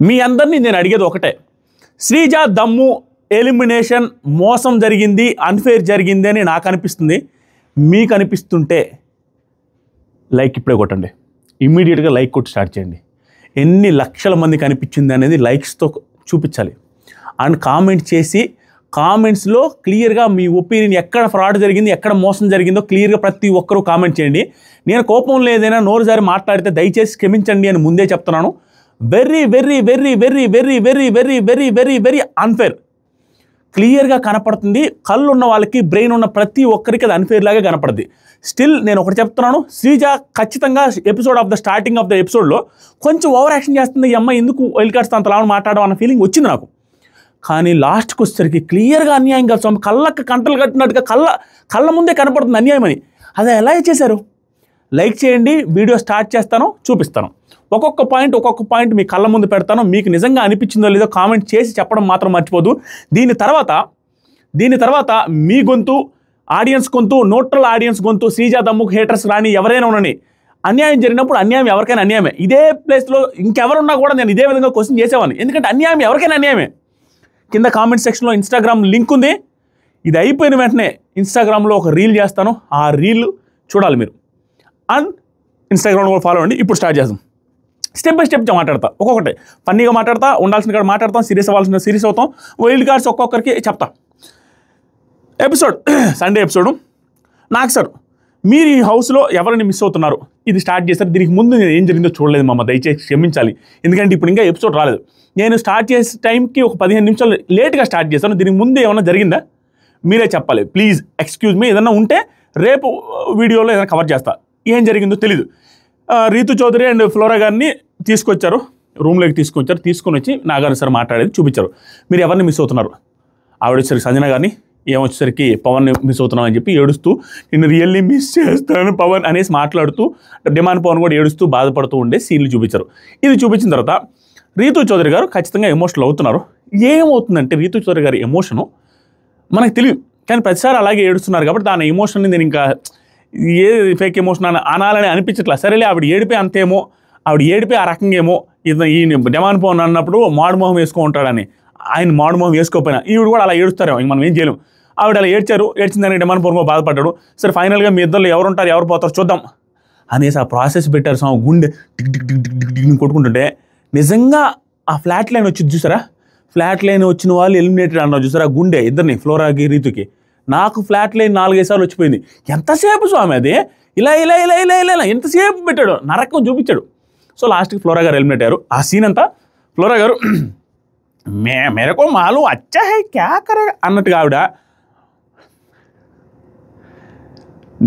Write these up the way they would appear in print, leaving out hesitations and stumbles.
మీ అందరినీ నేను అడిగేది ఒకటే, శ్రీజ దమ్ము ఎలిమినేషన్ మోసం జరిగింది, అన్ఫేర్ జరిగింది అని నాకు అనిపిస్తుంది. మీకు అనిపిస్తుంటే లైక్ ఇప్పుడే కొట్టండి, ఇమ్మీడియట్గా లైక్ కొట్టి స్టార్ట్ చేయండి. ఎన్ని లక్షల మందికి అనిపించింది అనేది లైక్స్తో చూపించాలి. అండ్ కామెంట్ చేసి కామెంట్స్లో క్లియర్గా మీ ఒపీనియన్, ఎక్కడ ఫ్రాడ్ జరిగింది, ఎక్కడ మోసం జరిగిందో క్లియర్గా ప్రతి ఒక్కరూ కామెంట్ చేయండి. నేను కోపం లేదైనా నోరు జారి మాట్లాడితే దయచేసి క్షమించండి అని ముందే చెప్తున్నాను. Very very very very very very very very very very unfair. క్లియర్గా కనపడుతుంది. కళ్ళు ఉన్న వాళ్ళకి, బ్రెయిన్ ఉన్న ప్రతి ఒక్కరికి అది అన్ఫేర్ లాగా కనపడుతుంది. స్టిల్ నేను ఒకటి చెప్తున్నాను, శ్రీజ ఖచ్చితంగా episode of the starting of the ఎపిసోడ్లో కొంచెం ఓవర్ యాక్షన్ చేస్తుంది. ఈ అమ్మాయి ఎందుకు వైల్డ్ కార్డ్స్ అంతలా మాట్లాడడం అన్న ఫీలింగ్ వచ్చింది నాకు. కానీ లాస్ట్కి వచ్చేసరికి క్లియర్గా అన్యాయం కాదు, కళ్ళకి కంటలు కట్టినట్టుగా కళ్ళ ముందే కనపడుతుంది అన్యాయం అని. అది ఎలా చేశారు? లైక్ చేయండి, వీడియో స్టార్ట్ చేస్తాను, చూపిస్తాను. ఒక్కొక్క పాయింట్ మీ కళ్ళ ముందు పెడతాను. మీకు నిజంగా అనిపించిందో లేదో కామెంట్ చేసి చెప్పడం మాత్రం మర్చిపోదు. దీని తర్వాత మీ గొంతు, ఆడియన్స్ గొంతు, న్యూట్రల్ ఆడియన్స్ గొంతు, శ్రీజ దమ్ముకు హేటర్స్ రాని ఎవరైనా ఉండని, అన్యాయం జరిగినప్పుడు అన్యాయం ఎవరికైనా అన్యాయమే. ఇదే ప్లేస్లో ఇంకెవరున్నా కూడా నేను ఇదే విధంగా క్వశ్చన్ చేసేవాడిని. ఎందుకంటే అన్యాయం ఎవరికైనా అన్యాయమే. కింద కామెంట్ సెక్షన్లో ఇన్స్టాగ్రామ్ లింక్ ఉంది. ఇది అయిపోయిన వెంటనే ఇన్స్టాగ్రామ్లో ఒక రీల్ చేస్తాను, ఆ రీల్ చూడాలి మీరు. అండ్ ఇన్స్టాగ్రామ్లో కూడా ఫాలో అవ్వండి. ఇప్పుడు స్టార్ట్ చేద్దాం. స్టెప్ బై స్టెప్ మాట్లాడతా, ఒక్కొక్కటి ఫన్నీగా మాట్లాడతా, ఉండాల్సిన కాడ మాట్లాడతాం, సీరియస్ అవ్వాల్సిన సీరియస్ అవుతాం. వైల్డ్ కార్డ్స్ ఒక్కొక్కరికి చెప్తా. Episode Sunday episode. నాకు సార్, మీరు ఈ హౌస్లో ఎవరిని మిస్ అవుతున్నారు? ఇది స్టార్ట్ చేశారు, దీనికి ముందు నేను ఏం జరిగిందో చూడలేదు మమ్మ, దయచేసి క్షమించాలి. ఎందుకంటే ఇప్పుడు ఇంకా ఎపిసోడ్ రాలేదు. నేను స్టార్ట్ చేసే టైంకి ఒక 15 నిమిషాలు లేట్గా స్టార్ట్ చేశాను. దీనికి ముందు ఏమైనా జరిగిందా మీరే చెప్పాలి. Please excuse me. ఏదన్నా ఉంటే రేపు వీడియోలో ఏదైనా కవర్ చేస్తా. ఏం జరిగిందో తెలీదు. రీతు చౌదరి అండ్ ఫ్లోరా గారిని తీసుకొచ్చారు, రూమ్లోకి తీసుకొని వచ్చి నాగార్జున సార్ మాట్లాడేది చూపించారు. మీరు ఎవరిని మిస్ అవుతున్నారు? ఆవిడ వచ్చేసరికి సంజన గారిని, ఏమొచ్చేసరికి పవన్ని మిస్ అవుతున్నాం అని చెప్పి ఏడుస్తూ, నేను రియల్లీ మిస్ చేస్తాను పవన్ అనేసి మాట్లాడుతూ, డిమాండ్ పవన్ కూడా ఏడుస్తూ బాధపడుతూ ఉండే సీన్లు చూపించారు. ఇది చూపించిన తర్వాత రీతు చౌదరి గారు ఖచ్చితంగా ఎమోషనల్ అవుతున్నారు. ఏమవుతుందంటే రీతు చౌదరి గారి ఎమోషను మనకు తెలియదు, కానీ ప్రతిసారి అలాగే ఏడుస్తున్నారు కాబట్టి దాని ఎమోషన్ని నేను ఇంకా ఏ ఫేక్ ఎమోషన్ అనాలని అనిపించట్లా. సరేలే, ఆవిడ ఏడిపోయి అంతేమో, ఆవిడ ఏడిపోయి ఆ రకంగా ఏమో, ఈ డిమాండ్ పవన్ అన్నప్పుడు మాడుమోహం వేసుకుంటాడని, ఆయన మాడుమోహం వేసుకోకపోయినా ఈవిడ కూడా అలా ఏడుస్తారేమో, ఇంక మనం ఏం చేయలేం. ఆవిడ అలా ఏడ్చిందని డిమాండ్ పవన్ బాధపడ్డాడు. సరే ఫైనల్గా మీ ఇద్దరు ఎవరు ఉంటారు, ఎవరు పోతారు చూద్దాం అనేసి ఆ ప్రాసెస్ పెట్టారు. సో గుండె tick tick tick tick tick tick కొట్టుకుంటుంటే నిజంగా ఆ ఫ్లాట్ లైన్ వచ్చింది చూసారా, ఫ్లాట్ లైన్ వచ్చిన వాళ్ళు ఎలిమినేటెడ్ అన్నారు చూసారా, గుండె ఇద్దరిని, ఫ్లోరాకి రీతుకి. నాకు ఫ్లాట్ లైన్ 4-5 సార్లు వచ్చిపోయింది. ఎంతసేపు స్వామి అది ఇలా ఇలా ఇలా ఇలా ఇలా ఇలా ఎంతసేపు పెట్టాడు, నరకం చూపించాడు. సో లాస్ట్కి ఫ్లోరా గారు ఎలిమినేట్ అయ్యారు. ఆ సీన్ అంతా ఫ్లోరా గారు మేరకు మాలు అచ్చా హై క్యా కరే అన్నట్టుగా ఆవిడ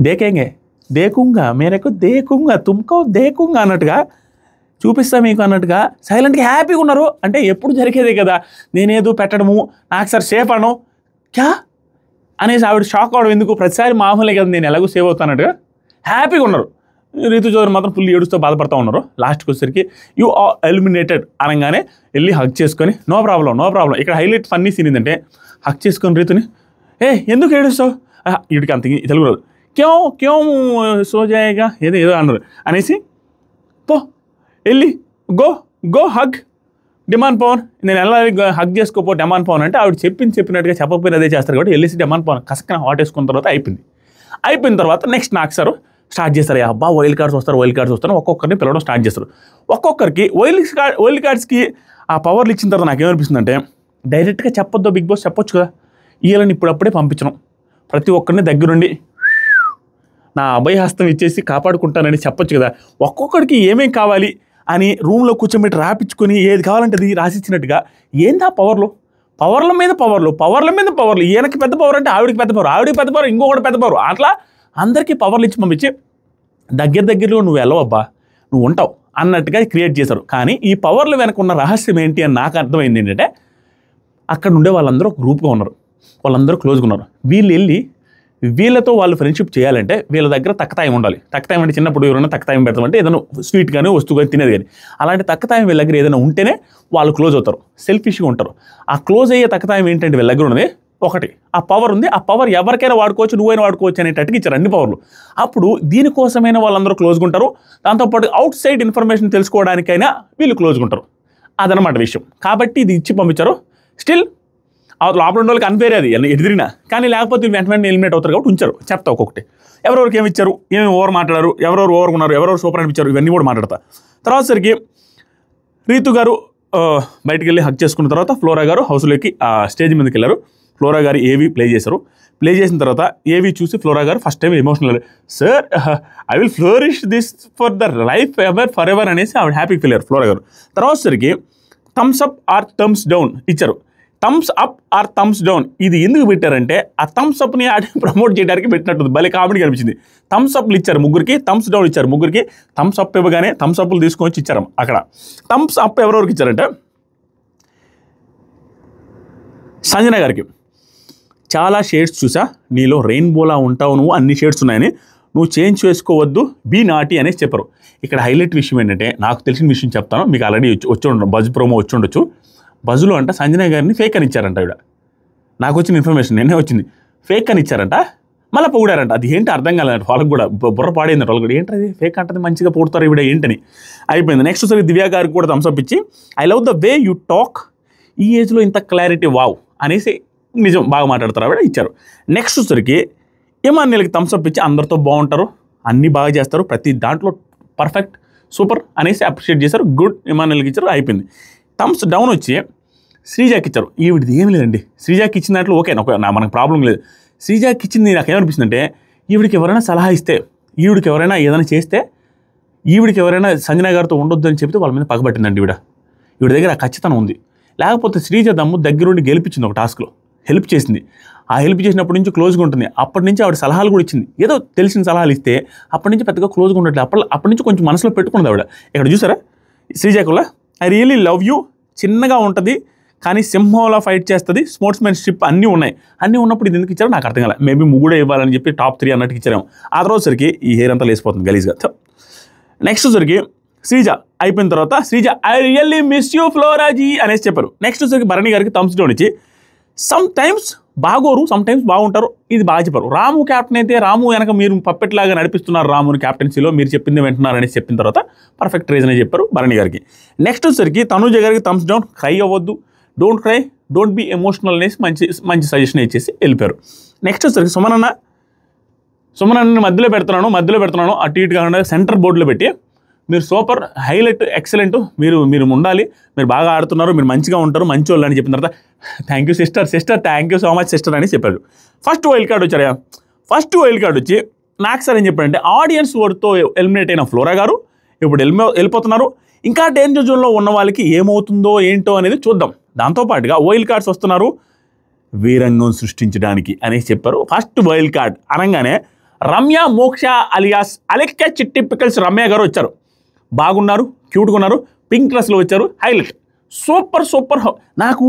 దేకేంగే దేకుంగా మేరకు దేకుంగా తుమ్కో దేకుంగా అన్నట్టుగా చూపిస్తా మీకు అన్నట్టుగా సైలెంట్గా హ్యాపీగా ఉన్నారు. అంటే ఎప్పుడు జరిగేదే కదా, నేనేదో పెట్టడము, నాకు సార్ సేఫ్ అను క్యా అనేసి ఆవిడ షాక్ అవడం ఎందుకు, ప్రతిసారి మామూలే కదా, నేను ఎలాగో సేవ్ అవుతానట్టుగా హ్యాపీగా ఉన్నారు. రీతు చౌదరి మాత్రం ఫుల్ ఏడుస్తూ బాధపడుతూ ఉన్నారు. లాస్ట్కి వచ్చేసరికి యూ ఆర్ ఎలిమినేటెడ్ అనగానే వెళ్ళి హగ్ చేసుకొని నో ప్రాబ్లం. ఇక్కడ హైలైట్ ఫన్నీ సీన్ ఏంటంటే, హగ్ చేసుకొని రీతుని, ఎందుకు ఏడుస్తావు, వీడికి అంత తెలుగు రాదు, క్యో సోజాయేగా ఏదో అన్నారు అనేసి, పో వెళ్ళి గో హగ్ డిమాండ్ పవన్, నేను ఎలా హగ్ చేసుకోపో డిమాండ్ పవన్ అంటే, ఆవిడ చెప్పినట్టుగా చెప్పకపోయినా అదే చేస్తారు కాబట్టి వెళ్ళేసి డిమాండ్ పవన్ కసకన హాట్ వేసుకున్న తర్వాత అయిపోయిన తర్వాత నెక్స్ట్ నాకు సార్ స్టార్ట్ చేస్తారు. అబ్బా వైల్డ్ కార్డ్స్ వస్తారు, ఒక్కొక్కరిని పిలవడం స్టార్ట్ చేస్తారు. ఒక్కొక్కరికి వైల్డ్ కార్డ్స్కి ఆ పవర్లు ఇచ్చిన తర్వాత నాకేమనిపిస్తుందంటే, డైరెక్ట్గా చెప్పొద్దు బిగ్ బాస్, చెప్పొచ్చు కదా, వీళ్ళని ఇప్పుడప్పుడే పంపించడం, ప్రతి ఒక్కరిని దగ్గరుండి నా అభయహస్తం ఇచ్చేసి కాపాడుకుంటానని చెప్పొచ్చు కదా. ఒక్కొక్కడికి ఏమేం కావాలి అని రూమ్లో కూర్చోబెట్టి రాపించుకొని ఏది కావాలంటే అది రాసిచ్చినట్టుగా ఏందా పవర్ల మీద పవర్లు. ఈయనకి పెద్ద పవర్ అంటే ఆవిడికి పెద్ద పవర్, ఇంకొకటి పెద్ద పవర్, అట్లా అందరికీ పవర్లు ఇచ్చి పంపించి దగ్గరలో నువ్వు వెళ్ళవబ్బా, నువ్వు ఉంటావు అన్నట్టుగా క్రియేట్ చేశారు. కానీ ఈ పవర్లు వెనక ఉన్న రహస్యం ఏంటి అని నాకు అర్థమైంది ఏంటంటే, అక్కడ ఉండే వాళ్ళందరూ ఒక గ్రూప్గా ఉన్నారు, వాళ్ళందరూ క్లోజ్గా ఉన్నారు. వీళ్ళు వెళ్ళి వీళ్ళతో వాళ్ళు ఫ్రెండ్షిప్ చేయాలంటే వీళ్ళ దగ్గర తక్కతాయం ఉండాలి. తక్కతాయం అంటే చిన్నప్పుడు ఎవరైనా తక్కతాయం పెడతామంటే ఏదైనా స్వీట్ కానీ వస్తువు కానీ తినేది కానీ, అలాంటి తక్కతాయం వీళ్ళ దగ్గర ఏదైనా ఉంటేనే వాళ్ళు క్లోజ్ అవుతారు, సెల్ఫిష్గా ఉంటారు. ఆ క్లోజ్ అయ్యే తక్కతాయం ఏంటంటే వీళ్ళ దగ్గర ఉన్నది ఒకటి, ఆ పవర్ ఉంది. ఆ పవర్ ఎవరికైనా వాడుకోవచ్చు, నువ్వైనా వాడుకోవచ్చు అనేటట్టుగా ఇచ్చారు అన్ని పవర్లు. అప్పుడు దీనికోసమైనా వాళ్ళందరూ క్లోజ్గా ఉంటారు. దాంతోపాటు అవుట్ సైడ్ ఇన్ఫర్మేషన్ తెలుసుకోవడానికైనా వీళ్ళు క్లోజ్గా ఉంటారు. అదనమాట విషయం. కాబట్టి ఇది ఇచ్చి పంపించారు. స్టిల్ లోపల ఉన్న వాళ్ళకి అన్ఫేర్ అది ఎదిరినా, కానీ లేకపోతే వెంటనే ఎలిమినేట్ అవుతారు కాబట్టి ఉంచారు. చెప్తా ఒక్కొక్కటి ఎవరెవరికి ఏమి ఇచ్చారు, ఏమి ఓవర్ మాట్లాడారు, ఎవరెవరు ఓవర్ ఉన్నారు, ఎవరెవరు సూపర్ అనిపించారు, ఇవన్నీ కూడా మాట్లాడతా. తర్వాత సరికి రీతు గారు బయటికి వెళ్ళి హక్ చేసుకున్న తర్వాత ఫ్లోరా గారు హౌస్లోకి స్టేజ్ మీదకి వెళ్ళారు. ఫ్లోరా గారు ఏవి ప్లే చేశారు. ప్లే చేసిన తర్వాత ఏవి చూసి ఫ్లోరా గారు first time emotional, sir I will flourish this for the life ever for ever అనేసి ఆవిడ హ్యాపీ ఫీల్ అయ్యారు ఫ్లోరా గారు. తర్వాత సరికి thumbs up or thumbs down ఇచ్చారు. Thumbs up or thumbs down ఇది ఎందుకు పెట్టారంటే ఆ థమ్స్ అప్ని ప్రమోట్ చేయడానికి పెట్టినట్టుంది. భలే కామెడీ కనిపించింది. థమ్స్ అప్లు ఇచ్చారు ముగ్గురికి, థమ్స్ డౌన్ ఇచ్చారు ముగ్గురికి. థమ్స్ అప్ ఇవ్వగానే థమ్స్ అప్లు తీసుకొని వచ్చి ఇచ్చారు. అక్కడ థమ్స్ అప్ ఎవరెవరికి ఇచ్చారంటే సంజన గారికి. చాలా షేడ్స్ చూసా, నీలో రెయిన్బోలా ఉంటావు నువ్వు, అన్ని షేడ్స్ ఉన్నాయని, నువ్వు చేంజ్ చేసుకోవద్దు, బీ నాటి అనేసి చెప్పారు. ఇక్కడ హైలైట్ విషయం ఏంటంటే నాకు తెలిసిన విషయం చెప్తాను, మీకు ఆల్రెడీ వచ్చి ఉండడం బజ్ ప్రోమో వచ్చి ఉండొచ్చు. బజ్లో అంట సంజన గారిని ఫేక్ అని ఇచ్చారంట. ఆవిడ నాకు వచ్చిన ఇన్ఫర్మేషన్ నిన్నే వచ్చింది. ఫేక్ అని ఇచ్చారంట, మళ్ళీ పొగిడారంట. అది ఏంటి అర్థం కాలేదంట వాళ్ళకి కూడా, బుర్ర పాడైందంట వాళ్ళు కూడా. ఏంటది ఫేక్ అంటది, మంచిగా పొగుడతారు ఈవిడ ఏంటని అయిపోయింది. నెక్స్ట్ సరి దివ్య గారికి కూడా థమ్స్అప్ ఇచ్చి I love the way you talk, ఈ ఏజ్లో ఇంత క్లారిటీ వావ్ అనేసి నిజం బాగా మాట్లాడతారు ఆవిడ ఇచ్చారు. నెక్స్ట్ సరికి ఇమాన్యుయల్కి థమ్స్అప్ ఇచ్చి అందరితో బాగుంటారు, అన్నీ బాగా చేస్తారు, ప్రతి దాంట్లో పర్ఫెక్ట్ సూపర్ అనేసి అప్రిషియేట్ చేశారు. గుడ్ ఇమాన్యుయల్కి ఇచ్చారు, అయిపోయింది. థమ్స్ డౌన్ వచ్చి శ్రీజాకి ఇచ్చారు. ఈవిడిది ఏమి లేదండి, శ్రీజాకి ఇచ్చిన దాంట్లో ఓకే మనకు ప్రాబ్లం లేదు. శ్రీజాకి ఇచ్చింది నాకు ఏమనిపిస్తుందంటే ఈవిడికి ఎవరైనా సలహా ఇస్తే, ఈవిడికి ఎవరైనా ఏదైనా చేస్తే, ఈవిడికి ఎవరైనా సంజన గారితో ఉండొద్దు అని చెప్తే వాళ్ళ మీద పగబట్టిందండి ఈవిడ దగ్గర ఆ ఖచ్చితంగా ఉంది. లేకపోతే శ్రీజ దమ్ము దగ్గరుండి గెలిపించింది, ఒక టాస్క్లో హెల్ప్ చేసింది. ఆ హెల్ప్ చేసినప్పటి నుంచి క్లోజ్గా ఉంటుంది. అప్పటి నుంచి ఆవిడ సలహాలు కూడా ఇచ్చింది, ఏదో తెలిసిన సలహాలు ఇస్తే అప్పటి నుంచి పెద్దగా క్లోజ్గా ఉండట్లేదు. అప్పటి నుంచి కొంచెం మనసులో పెట్టుకున్నది ఆవిడ. ఇక్కడ చూసారా శ్రీజాకుల ఐ రియలీ లవ్ యూ, చిన్నగా ఉంటుంది కానీ సింహంలో ఫైట్ చేస్తుంది, స్పోర్ట్స్మెన్షిప్ అన్నీ ఉన్నాయి. అన్నీ ఉన్నప్పుడు ఇది ఎందుకు ఇచ్చారో నాకు అర్థం కాలేదు. మేబీ ముగ్గుడే ఇవ్వాలని చెప్పి టాప్ 3 అన్నట్టు ఇచ్చారేమో. ఆ తర్వాత సరికి ఈ హెయిర్ అంతా లేసిపోతుంది గలీజ్గా. నెక్స్ట్ సరికి శ్రీజ అయిపోయిన తర్వాత Sreeja I really miss you ఫ్లోరాజీ అనేసి చెప్పారు. నెక్స్ట్ సరికి భరణి గారికి థమ్స్ డౌన్ ఇచ్చి సమ్ టైమ్స్ బాగోరు, సమ్ టైమ్స్ బాగుంటారు, ఇది బాగా చెప్పారు. రాము క్యాప్టెన్ అయితే రాము వెనక మీరు పప్పెట్లాగా నడిపిస్తున్నారు రాముని క్యాప్టెన్సీలో, మీరు చెప్పింది వింటున్నారు అనేసి చెప్పిన తర్వాత పర్ఫెక్ట్ రీజన్ అని చెప్పారు భరణి గారికి. నెక్స్ట్ వచ్చరికి తనుజ గారికి థమ్స్ డౌన్, క్రై అవ్వద్దు, don't cry, don't be emotional అనేసి మంచి సజెషన్ ఇచ్చేసి వెళ్ళిపోయారు. నెక్స్ట్ వచ్చరికి సుమనన్న మధ్యలో పెడుతున్నాను అటు ఇటు కాకుండా సెంటర్ బోర్డులో పెట్టి మీరు సూపర్, హైలైట్, ఎక్సలెంట్, మీరు ఉండాలి, మీరు బాగా ఆడుతున్నారు, మీరు మంచిగా ఉంటారు, మంచి వాళ్ళు అని చెప్పిన తర్వాత thank you sister, thank you so much sister అని చెప్పాడు. ఫస్ట్ వైల్డ్ కార్డ్ వచ్చారా, ఫస్ట్ వైల్డ్ కార్డ్ వచ్చి నాకు సార్ ఏం చెప్పారంటే ఆడియన్స్ ఓటుతో ఎలిమినేట్ అయిన ఫ్లోరా గారు ఇప్పుడు వెళ్ళిపోతున్నారు. ఇంకా డేంజర్ జోన్లో ఉన్న వాళ్ళకి ఏమవుతుందో ఏంటో అనేది చూద్దాం. దాంతోపాటుగా వైల్డ్ కార్డ్స్ వస్తున్నారు వీరంగం సృష్టించడానికి అనేసి చెప్పారు. ఫస్ట్ వైల్డ్ కార్డ్ అనగానే రమ్య మోక్ష అలియాస్ అలెక్కా చిట్టి పికల్స్ రమ్య గారు వచ్చారు. బాగున్నారు, క్యూట్గా ఉన్నారు, పింక్ డ్రెస్లో వచ్చారు, హైలైట్, సూపర్. నాకు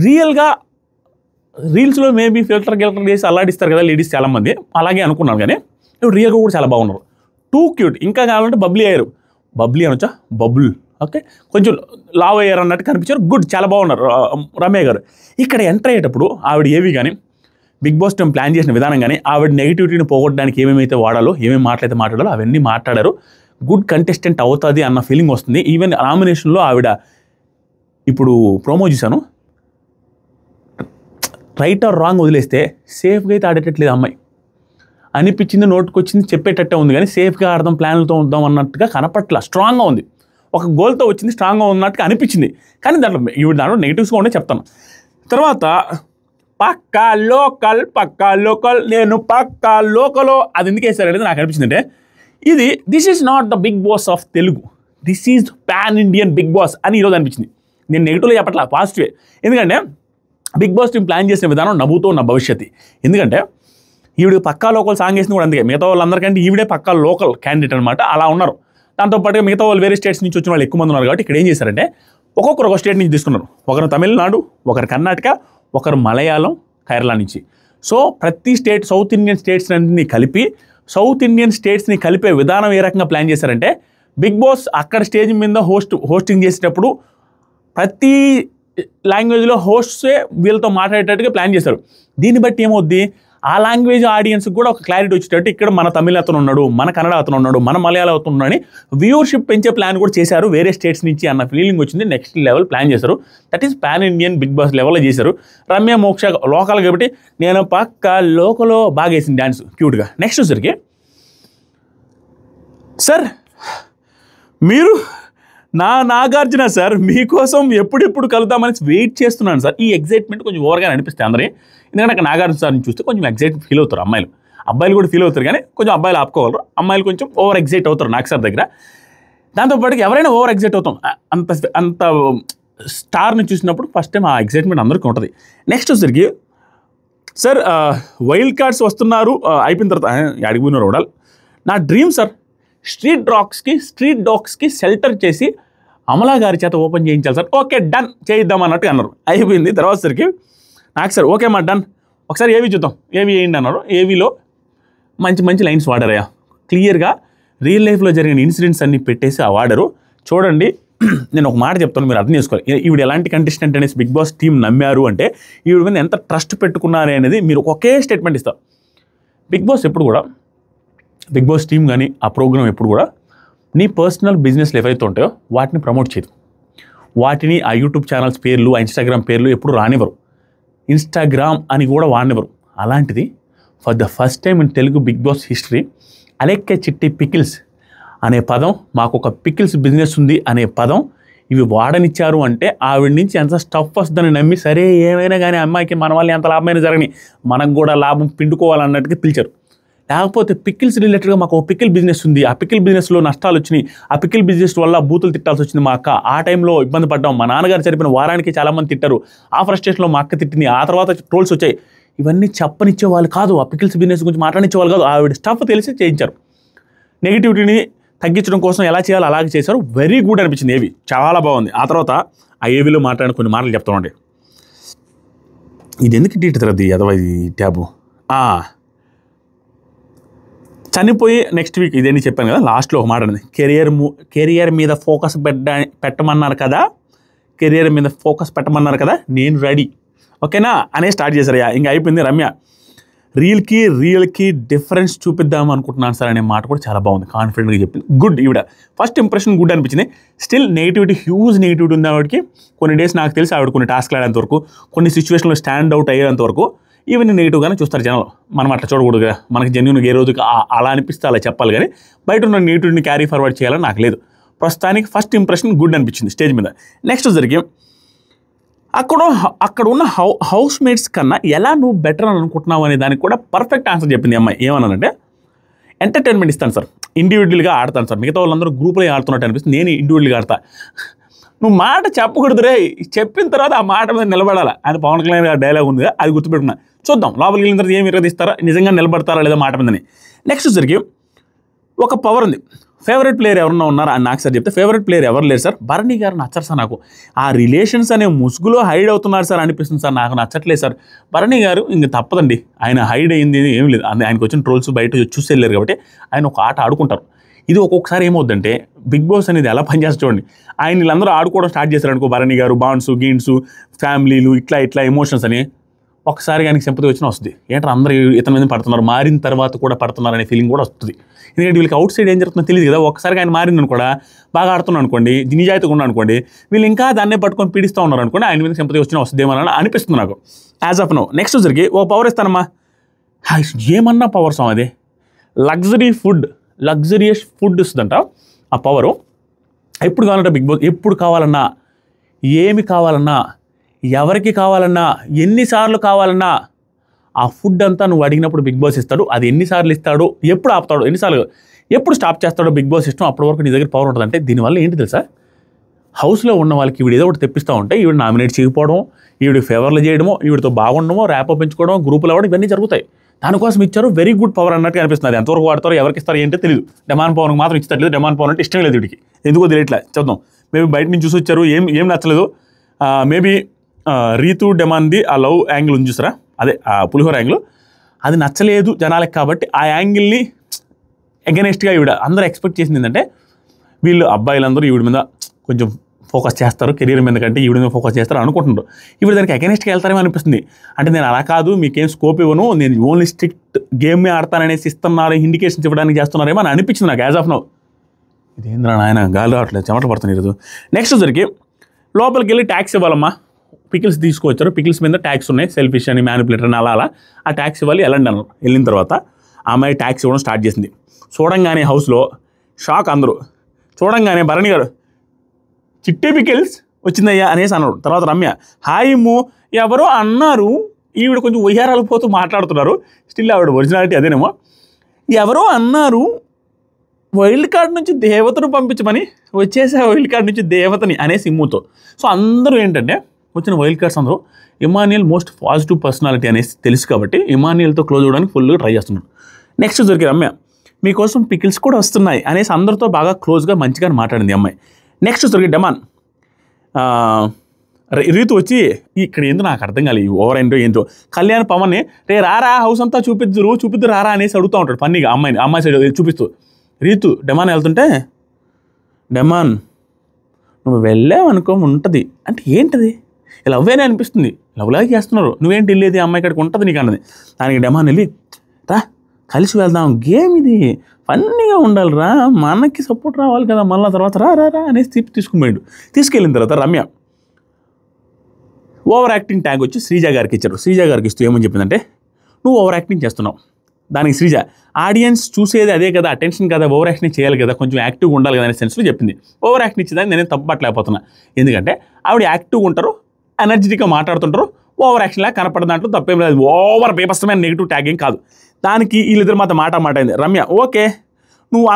రియల్గా రీల్స్లో మేబీ ఫిల్టర్ చేసి అల్లాడిస్తారు కదా లేడీస్ చాలామంది, అలాగే అనుకున్నాను. కానీ ఇప్పుడు రియల్గా కూడా చాలా బాగున్నారు, టూ క్యూట్. ఇంకా కావాలంటే బబ్లీ అయ్యారు, బబ్లీ అనొచ్చా, బబుల్, ఓకే, కొంచెం లావ్ అయ్యారు అన్నట్టు కనిపించారు. గుడ్, చాలా బాగున్నారు రమ్య గారు. ఇక్కడ ఎంటర్ అయ్యేటప్పుడు ఆవిడ ఏవి కానీ బిగ్ బాస్ టైం ప్లాన్ చేసిన విధానం కానీ ఆవిడ నెగిటివిటీని పోగొట్టడానికి ఏమేమైతే వాడాలో, ఏమేమి మాట్లాడాలో అవన్నీ మాట్లాడారు. గుడ్ కంటెస్టెంట్ అవుతుంది అన్న ఫీలింగ్ వస్తుంది. ఈవెన్ నామినేషన్లో ఆవిడ ఇప్పుడు ప్రోమో చూశాను, రైట్ ఆర్ రాంగ్ వదిలేస్తే సేఫ్గా అయితే ఆడేటట్లేదు అమ్మాయి అనిపించింది. నోటుకొచ్చింది చెప్పేటట్టే ఉంది కానీ సేఫ్గా ఆడదాం, ప్లాన్లతో ఉందాం అన్నట్టుగా కనపట్ల. స్ట్రాంగ్గా ఉంది, ఒక గోల్తో వచ్చింది, స్ట్రాంగ్గా ఉన్నట్టుగా అనిపించింది. కానీ దాంట్లో నెగిటివ్స్గా ఉండే చెప్తాను. తర్వాత పక్కా లోకల్ నేను పక్కా లోకలో అది ఎందుకు వేసారనేది నాకు అనిపించింది. అంటే this is not the Bigg Boss of Telugu, this is pan Indian Bigg Boss అని ఈరోజు అనిపించింది. నేను నెగిటివ్లో చెప్పట్లా, పాజిటివే. ఎందుకంటే బిగ్ బాస్ టీం ప్లాన్ చేసిన విధానం నవ్వుతో ఉన్న భవిష్యత్తు. ఎందుకంటే ఈవిడ పక్కా లోకల్ సాంగ్ వేసింది కూడా అందుకే, మిగతా వాళ్ళందరికంటే ఈవిడే పక్కా లోకల్ క్యాండిడేట్ అనమాట. అలా ఉన్నారు. దాంతోపాటుగా మిగతా వాళ్ళు వేరే స్టేట్స్ నుంచి వచ్చిన వాళ్ళు ఎక్కువ మంది ఉన్నారు. కాబట్టి ఇక్కడ ఏం చేశారంటే ఒక్కొక్కరు ఒక స్టేట్ నుంచి తీసుకున్నారు. ఒకరు తమిళనాడు, ఒకరు కర్ణాటక, ఒకరు మలయాళం, కేరళ నుంచి. సో ప్రతి స్టేట్ సౌత్ ఇండియన్ స్టేట్స్ అన్నింటినీ కలిపి సౌత్ ఇండియన్ స్టేట్స్ని కలిపే విధానం ఏ రకంగా ప్లాన్ చేశారంటే బిగ్ బాస్ అక్కడ స్టేజ్ మీద హోస్టింగ్ చేసేటప్పుడు ప్రతి లాంగ్వేజ్లో హోస్ట్సే వీళ్ళతో మాట్లాడేటట్టుగా ప్లాన్ చేశారు. దీన్ని బట్టి ఏమవుద్ది, ఆ లాంగ్వేజ్ ఆడియన్స్కి కూడా ఒక క్లారిటీ వచ్చేటట్టు ఇక్కడ మన తమిళ అతను ఉన్నాడు, మన కన్నడ అతను ఉన్నాడు, మన మలయాళం అతను ఉన్నాడు అని వ్యూవర్షిప్ పెంచే ప్లాన్ కూడా చేశారు వేరే స్టేట్స్ నుంచి అన్న ఫీలింగ్ వచ్చింది. నెక్స్ట్ లెవెల్ ప్లాన్ చేశారు. That is pan Indian Bigg Boss లెవెల్లో చేశారు. రమ్య మోక్ష లోకల్ కాబట్టి నేను పక్క లోకలో బాగా వేసింది డ్యాన్స్ క్యూట్గా. నెక్స్ట్ వచ్చరికి సార్ మీరు నాగార్జున సార్ మీకోసం ఎప్పుడెప్పుడు కలుద్దామని వెయిట్ చేస్తున్నాను సార్. ఈ ఎగ్జైట్మెంట్ కొంచెం ఓవర్గా అనిపిస్తుంది అందరి. ఎందుకంటే అక్కడ నాగార్జున సార్ని చూస్తే కొంచెం ఎగ్జైట్ ఫీల్ అవుతారు అమ్మాయిలు. అబ్బాయిలు కూడా ఫీల్ అవుతారు కానీ కొంచెం అబ్బాయిలు ఆపుకోగలరు, అమ్మాయిలు కొంచెం ఓవర్ ఎగ్జైట్ అవుతారు నాగ్ సార్ దగ్గర. దాంతోపాటు ఎవరైనా ఓవర్ ఎగ్జైట్ అవుతాం. అంత స్టార్ని చూసినప్పుడు ఫస్ట్ టైం ఆ ఎగ్జైట్మెంట్ అందరికీ ఉంటుంది. నెక్స్ట్ వచ్చరికి సార్ వైల్డ్ కార్డ్స్ వస్తున్నారు అయిపోయిన తర్వాత అడిగిపోయినారు చూడాలి. నా డ్రీమ్ సార్ స్ట్రీట్ డాగ్స్కి షెల్టర్ చేసి అమలా గారి చేత ఓపెన్ చేయించాలి సార్. ఓకే డన్ చేయిద్దాం అన్నట్టు అన్నారు. అయిపోయింది. తర్వాత సరికి నాకు సార్ ఓకే మా డన్ ఒకసారి ఏవి చూద్దాం, ఏవి వేయండి అన్నారు. ఏవిలో మంచి లైన్స్ వాడారయ్యా. క్లియర్గా రియల్ లైఫ్లో జరిగిన ఇన్సిడెంట్స్ అన్ని పెట్టేసి ఆ వాడరు. చూడండి నేను ఒక మాట చెప్తాను, మీరు అర్థం చేసుకోవాలి. ఈవిడ ఎలాంటి కంటెస్టెంట్ అనేసి బిగ్ బాస్ టీం నమ్మారు అంటే ఈవిడ మీద ఎంత ట్రస్ట్ పెట్టుకున్నారు అనేది మీరు ఒకే స్టేట్మెంట్ ఇస్తారు. బిగ్ బాస్ ఎప్పుడు కూడా బిగ్ బాస్ టీం కానీ ఆ ప్రోగ్రామ్ ఎప్పుడు కూడా నీ పర్సనల్ బిజినెస్లు ఏవైతే ఉంటాయో వాటిని ప్రమోట్ చేయదు. వాటిని ఆ యూట్యూబ్ ఛానల్స్ పేర్లు, ఆ ఇన్స్టాగ్రామ్ పేర్లు ఎప్పుడు రానివ్వరు. ఇన్స్టాగ్రామ్ అని కూడా వాడినివ్వరు. అలాంటిది for the first time in Telugu Bigg Boss history అలెక్కే చిట్టి పికిల్స్ అనే పదం, మాకు ఒక పికిల్స్ బిజినెస్ ఉంది అనే పదం ఇవి వాడనిచ్చారు అంటే ఆవిడ నుంచి ఎంత స్టఫ్ వస్తుందని నమ్మి సరే ఏమైనా కానీ అమ్మాయికి మన వల్ల ఎంత లాభమైనా జరగని మనకు కూడా లాభం పిండుకోవాలన్నట్టుగా పిలిచారు. లేకపోతే పికిల్స్ రిలేటెడ్గా మాకు ఒక పికిల్ బిజినెస్ ఉంది, ఆ పికిల్ బిజినెస్లో నష్టాలు వచ్చినాయి, ఆ పికిల్ బిజినెస్ వల్ల బూతులు తిట్టాల్సి వచ్చింది మా అక్క, ఆ టైంలో ఇబ్బంది పడ్డాం, మా నాన్నగారు చనిపోయిన వారానికి చాలామంది తిట్టారు, ఆ ఫ్రస్ట్రేషన్లో మా అక్క తిట్టింది, ఆ తర్వాత ట్రోల్స్ వచ్చాయి. ఇవన్నీ చెప్పనిచ్చే వాళ్ళు కాదు, ఆ పికిల్స్ బిజినెస్ గురించి మాట్లాడించే వాళ్ళు కాదు. ఆవిడ స్టఫ్ తెలిసి చేయించారు. నెగిటివిటీని తగ్గించడం కోసం ఎలా చేయాలో అలాగే చేశారు. వెరీ గుడ్ అనిపించింది. ఏవి చాలా బాగుంది. ఆ తర్వాత ఆ ఏవిలో మాట్లాడిన కొన్ని మాటలు చెప్తామండి. ఇది ఎందుకు టీట్ తర్వాత అదవది ట్యాబు చనిపోయి నెక్స్ట్ వీక్ ఇదేంటి చెప్పాను కదా, లాస్ట్లో ఒక మాట అనేది కెరియర్ మీద ఫోకస్ పెట్టమన్నారు కదా, కెరియర్ మీద ఫోకస్ పెట్టమన్నారు కదా, నేను రెడీ ఓకేనా అనే స్టార్ట్ చేశారు. ఇంకా అయిపోయింది. రమ్య రియల్కి డిఫరెన్స్ చూపిద్దాం అనుకుంటున్నాను సార్ అనే మాట కూడా చాలా బాగుంది, కాన్ఫిడెంట్గా చెప్పింది. గుడ్. ఈవిడ ఫస్ట్ ఇంప్రెషన్ గుడ్ అనిపించింది. స్టిల్ నెగిటివిటీ, హ్యూజ్ నెగిటివిటీ ఉంది ఆవిడకి. కొన్ని డేస్ నాకు తెలిసి ఆవిడ కొన్ని టాస్క్లు ఆడేంత వరకు, కొన్ని సిచ్యువేషన్లో స్టాండ్ అవుట్ అయ్యేంత వరకు ఈవెన్ నెగిటివ్గానే చూస్తారు జనాలు. మనం అట్లా చూడకూడదు కదా, మనకి జెన్యూన్గా ఏ రోజుకి అలా అనిపిస్తే అలా చెప్పాలి, కానీ బయట ఉన్న నెగిటివిటీని క్యారీ ఫార్వర్డ్ చేయాలని నాకు లేదు. ప్రస్తుతానికి ఫస్ట్ ఇంప్రెషన్ గుడ్ అనిపించింది స్టేజ్ మీద. నెక్స్ట్ జరిగి అక్కడ ఉన్న హౌస్ మేట్స్ కన్నా ఎలా నువ్వు బెటర్ అని అనుకుంటున్నావు అనే దానికి కూడా పర్ఫెక్ట్ ఆన్సర్ చెప్పింది అమ్మాయి. ఏమన్నానంటే ఎంటర్టైన్మెంట్ ఇస్తాను సార్, ఇండివిజువల్గా ఆడతాను సార్, మిగతా వాళ్ళందరూ గ్రూప్లో ఆడుతున్నట్టు అనిపిస్తుంది, నేను ఇండివిజువల్గా ఆడతా. నువ్వు మాట చెప్పకూడదు రే, చెప్పిన తర్వాత ఆ మాట మీద నిలబడాలి అని పవన్ కళ్యాణ్ గారి డైలాగ్ ఉంది, అది గుర్తుపెట్టుకున్నా. చూద్దాం లోపలికి వెళ్ళిన తర్వాత ఏమి ఇరగదీస్తారా, నిజంగా నిలబడతారా లేదా మాట మీదని. నెక్స్ట్ జరిగి ఒక పవర్ ఉంది. ఫేవరెట్ ప్లేయర్ ఎవరన్నా ఉన్నారా అని నాకు సార్ చెప్తే ఫేవరెట్ ప్లేయర్ ఎవరు లేరు సార్, భరణి గారు నచ్చరు సార్, నాకు ఆ రిలేషన్స్ అనే ముసుగులో హైడ్ అవుతున్నారు సార్ అనిపిస్తుంది సార్, నాకు నచ్చట్లేదు సార్. భరణి గారు ఇంక తప్పదండి, ఆయన హైడ్ అయింది ఏం లేదు, ఆయనకు వచ్చిన ట్రోల్స్ బయట చూసి వెళ్ళారు కాబట్టి ఆయన ఒక ఆట ఆడుకుంటారు. ఇది ఒక్కొక్కసారి ఏమవుద్దంటే బిగ్ బాస్ అనేది ఎలా పనిచేస్తుంది చూడండి. ఆయన వీళ్ళందరూ ఆడుకోవడం స్టార్ట్ చేశారు అనుకో, భరణి గారు, బాండ్స్, గీన్స్, ఫ్యామిలీలు, ఇట్లా ఎమోషన్స్ అని ఒకసారి ఆయనకి సింపతి వచ్చినా వస్తుంది. ఏంటంటే అందరూ ఇతని మీద పడుతున్నారు, మారిన తర్వాత కూడా పడుతున్నారు అనే ఫీలింగ్ కూడా వస్తుంది. ఎందుకంటే వీళ్ళకి అవుట్ సైడ్ ఏం జరుగుతుందో తెలియదు కదా. ఒకసారి ఆయన మారిందని కూడా బాగా ఆడుతున్నాను అనుకోండి, నిజాయితీగా ఉన్నాను అనుకోండి, వీళ్ళు ఇంకా దాన్నే పట్టుకొని పీడిస్తూ ఉన్నారు అనుకోండి, ఆయన మీద సింపతి వచ్చినా వస్తుందేమని అనిపిస్తుంది నాకు యాజ్ ఆఫ్ నో. నెక్స్ట్ జరిగి ఓ పవర్ ఇస్తానమ్మా, ఏమన్నా పవర్ సాం అదే, లగ్జరియస్ ఫుడ్ ఇస్తుందంట ఆ పవరు. ఎప్పుడు కావాలంటే బిగ్ బాస్ ఎప్పుడు కావాలన్నా, ఏమి కావాలన్నా, ఎవరికి కావాలన్నా, ఎన్నిసార్లు కావాలన్నా ఆ ఫుడ్ అంతా నువ్వు అడిగినప్పుడు బిగ్ బాస్ ఇస్తాడు. అది ఎన్నిసార్లు ఇస్తాడు, ఎప్పుడు ఆపుతాడు, ఎప్పుడు స్టాప్ చేస్తాడో బిగ్ బాస్ ఇష్టం, అప్పటి వరకు నీ దగ్గర పవర్ ఉంటుంది. అంటే దీనివల్ల ఏంటి తెలుసా, హౌస్లో ఉన్న వాళ్ళకి ఈవిడ ఏదో ఒకటి తెప్పిస్తూ ఉంటే ఈవిడ నామినేట్ చేయకపోవడం, ఈవిడికి ఫేవర్లు చేయడమో, ఈవిడతో బాగుండమో, ర్యాపో పెంచుకోవడం, గ్రూపులు అవ్వడం, ఇవన్నీ జరుగుతాయి. దానికోసం ఇచ్చారు. వెరీ గుడ్ పవర్ అన్నట్టు అనిపిస్తుంది. అది ఎంతవరకు వాడతారో, ఎవరికి ఇస్తారో ఏంటో తెలియదు. డెమాన్ పవన్కి మాత్రం ఇచ్చట్లేదు. డెమాన్ పవన్ అంటే ఇష్టం లేదు వీడికి, ఎందుకో తెలియట్లే. చూద్దాం, మేబీ బయట నుంచి చూసి వచ్చారు, ఏం నచ్చలేదు. మేబీ రీతు డెమాన్ది ఆ లవ్ యాంగిల్ ఉంది చూసారా, అదే ఆ పులిహోర యాంగిల్, అది నచ్చలేదు జనాలకి. కాబట్టి ఆ యాంగిల్ని అగెనెస్ట్గా ఈవిడ అందరూ ఎక్స్పెక్ట్ చేసింది ఏంటంటే వీళ్ళు అబ్బాయిలందరూ ఈవిడ మీద కొంచెం ఫోకస్ చేస్తారు, కెరీర్ మీద కంటే ఈవిడ మీద ఫోకస్ చేస్తారు అనుకుంటున్నారు. ఇప్పుడు దానికి అగెనిస్ట్గా వెళ్తారేమో అనిపిస్తుంది. అంటే నేను అలా కాదు, మీకేం స్కోప్ ఇవ్వను, నేను ఓన్లీ స్ట్రిక్ట్ గేమే ఆడతాననేసి ఇస్తున్నారు, ఇండికేషన్స్ ఇవ్వడానికి చేస్తున్నారేమో అని అనిపించింది నాకు యాజ్ ఆఫ్ నౌ. ఇదేంద్రా నాయన గాలి రావట్లేదు, చెమట పడుతుంది ఈరోజు. నెక్స్ట్ వచ్చరికి లోపలికి వెళ్ళి ట్యాక్స్ ఇవ్వాలమ్మా. పికిల్స్ తీసుకొచ్చారు, పికిల్స్ మీద ట్యాక్స్ ఉన్నాయి, సెల్ఫిష్ అని మ్యానిపులేటర్ అని అలా ఆ ట్యాక్స్ ఇవ్వాలి వెళ్ళండి అన్నారు. వెళ్ళిన తర్వాత ఆ అమ్మాయి ట్యాక్స్ ఇవ్వడం స్టార్ట్ చేసింది. చూడంగానే హౌస్లో షాక్ అందరూ. చూడంగానే భరణి గారు చిట్టి పికిల్స్ వచ్చిందయ్యా అనేసి అన్నాడు. తర్వాత రమ్య హాయిము ఎవరో అన్నారు, ఈవిడ కొంచెం ఉయ్యారాలు పోతూ మాట్లాడుతున్నారు. స్టిల్ ఆవిడ ఒరిజినాలిటీ అదేనేమో. ఎవరో అన్నారు వైల్డ్ కార్డ్ నుంచి దేవతను పంపించమని, వచ్చేసే వైల్డ్ కార్డ్ నుంచి దేవతని అనే సిమ్ముతో. సో అందరూ ఏంటంటే వచ్చిన వైల్డ్ కార్డ్స్ అందరూ ఇమాన్యుయల్ మోస్ట్ పాజిటివ్ పర్సనాలిటీ అనేసి తెలుసు కాబట్టి ఇమాన్యుయల్తో క్లోజ్ అవ్వడానికి ఫుల్గా ట్రై చేస్తున్నాడు. నెక్స్ట్ దొరికి రమ్య మీకోసం పికిల్స్ కూడా వస్తున్నాయి అనేసి అందరితో బాగా క్లోజ్గా మంచిగా మాట్లాడింది అమ్మాయి. నెక్స్ట్ దొరికి డెమాన్ రీతు వచ్చి ఇక్కడ ఏందో నాకు అర్థం కాలేదు, ఓవర్ ఏంటో కళ్యాణ్ పవన్ని రే రారా హౌస్ అంతా చూపిద్దు రారా అనేసి అడుగుతూ ఉంటాడు ఫన్నీగా అమ్మాయి సైడ్ చూపిస్తూ. రీతు డెమాన్ వెళ్తుంటే డెమాన్ నువ్వు వెళ్ళావనుకో ఉంటుంది అంటే ఏంటది లవ్వేనే అనిపిస్తుంది, లవ్లాగా చేస్తున్నారు, నువ్వేంటి వెళ్ళేది అమ్మాయి కాడికి ఉంటుంది నీకు అన్నది. దానికి డెమాన్ వెళ్ళి రా కలిసి వెళ్దాం, గేమ్ ఇది ఫన్నీగా ఉండాలిరా, మనకి సపోర్ట్ రావాలి కదా, మళ్ళీ తర్వాత రా రా రా అనేసి తీసుకుపోయాడు. తీసుకెళ్ళిన తర్వాత రమ్య ఓవర్ యాక్టింగ్ ట్యాగ్ వచ్చి శ్రీజ గారికి ఇచ్చారు. శ్రీజ గారికి ఇస్తూ ఏమని చెప్పిందంటే నువ్వు ఓవర్ యాక్టింగ్ చేస్తున్నావు. దానికి శ్రీజ ఆడియన్స్ చూసేది అదే కదా, అటెన్షన్ కదా, ఓవర్ యాక్టింగ్ చేయాలి కదా, కొంచెం యాక్టివ్గా ఉండాలి కదా అనే సెన్స్లో చెప్పింది. ఓవర్ యాక్టింగ్ ఇచ్చేదాన్ని నేనే తప్పట్లేకపోతున్నా, ఎందుకంటే ఆవిడ యాక్టివ్గా ఉంటారు, ఎనర్జెటిక్గా మాట్లాడుతుంటారు, ఓవర్ యాక్షన్లా కనపడే దాంట్లో తప్పేం లేదు, ఓవర్ బేపస్తమైన నెగిటివ్ ట్యాగింగ్ కాదు. దానికి వీళ్ళిద్దరు మాత్రం మాట అయింది. రమ్య ఓకే నువ్వు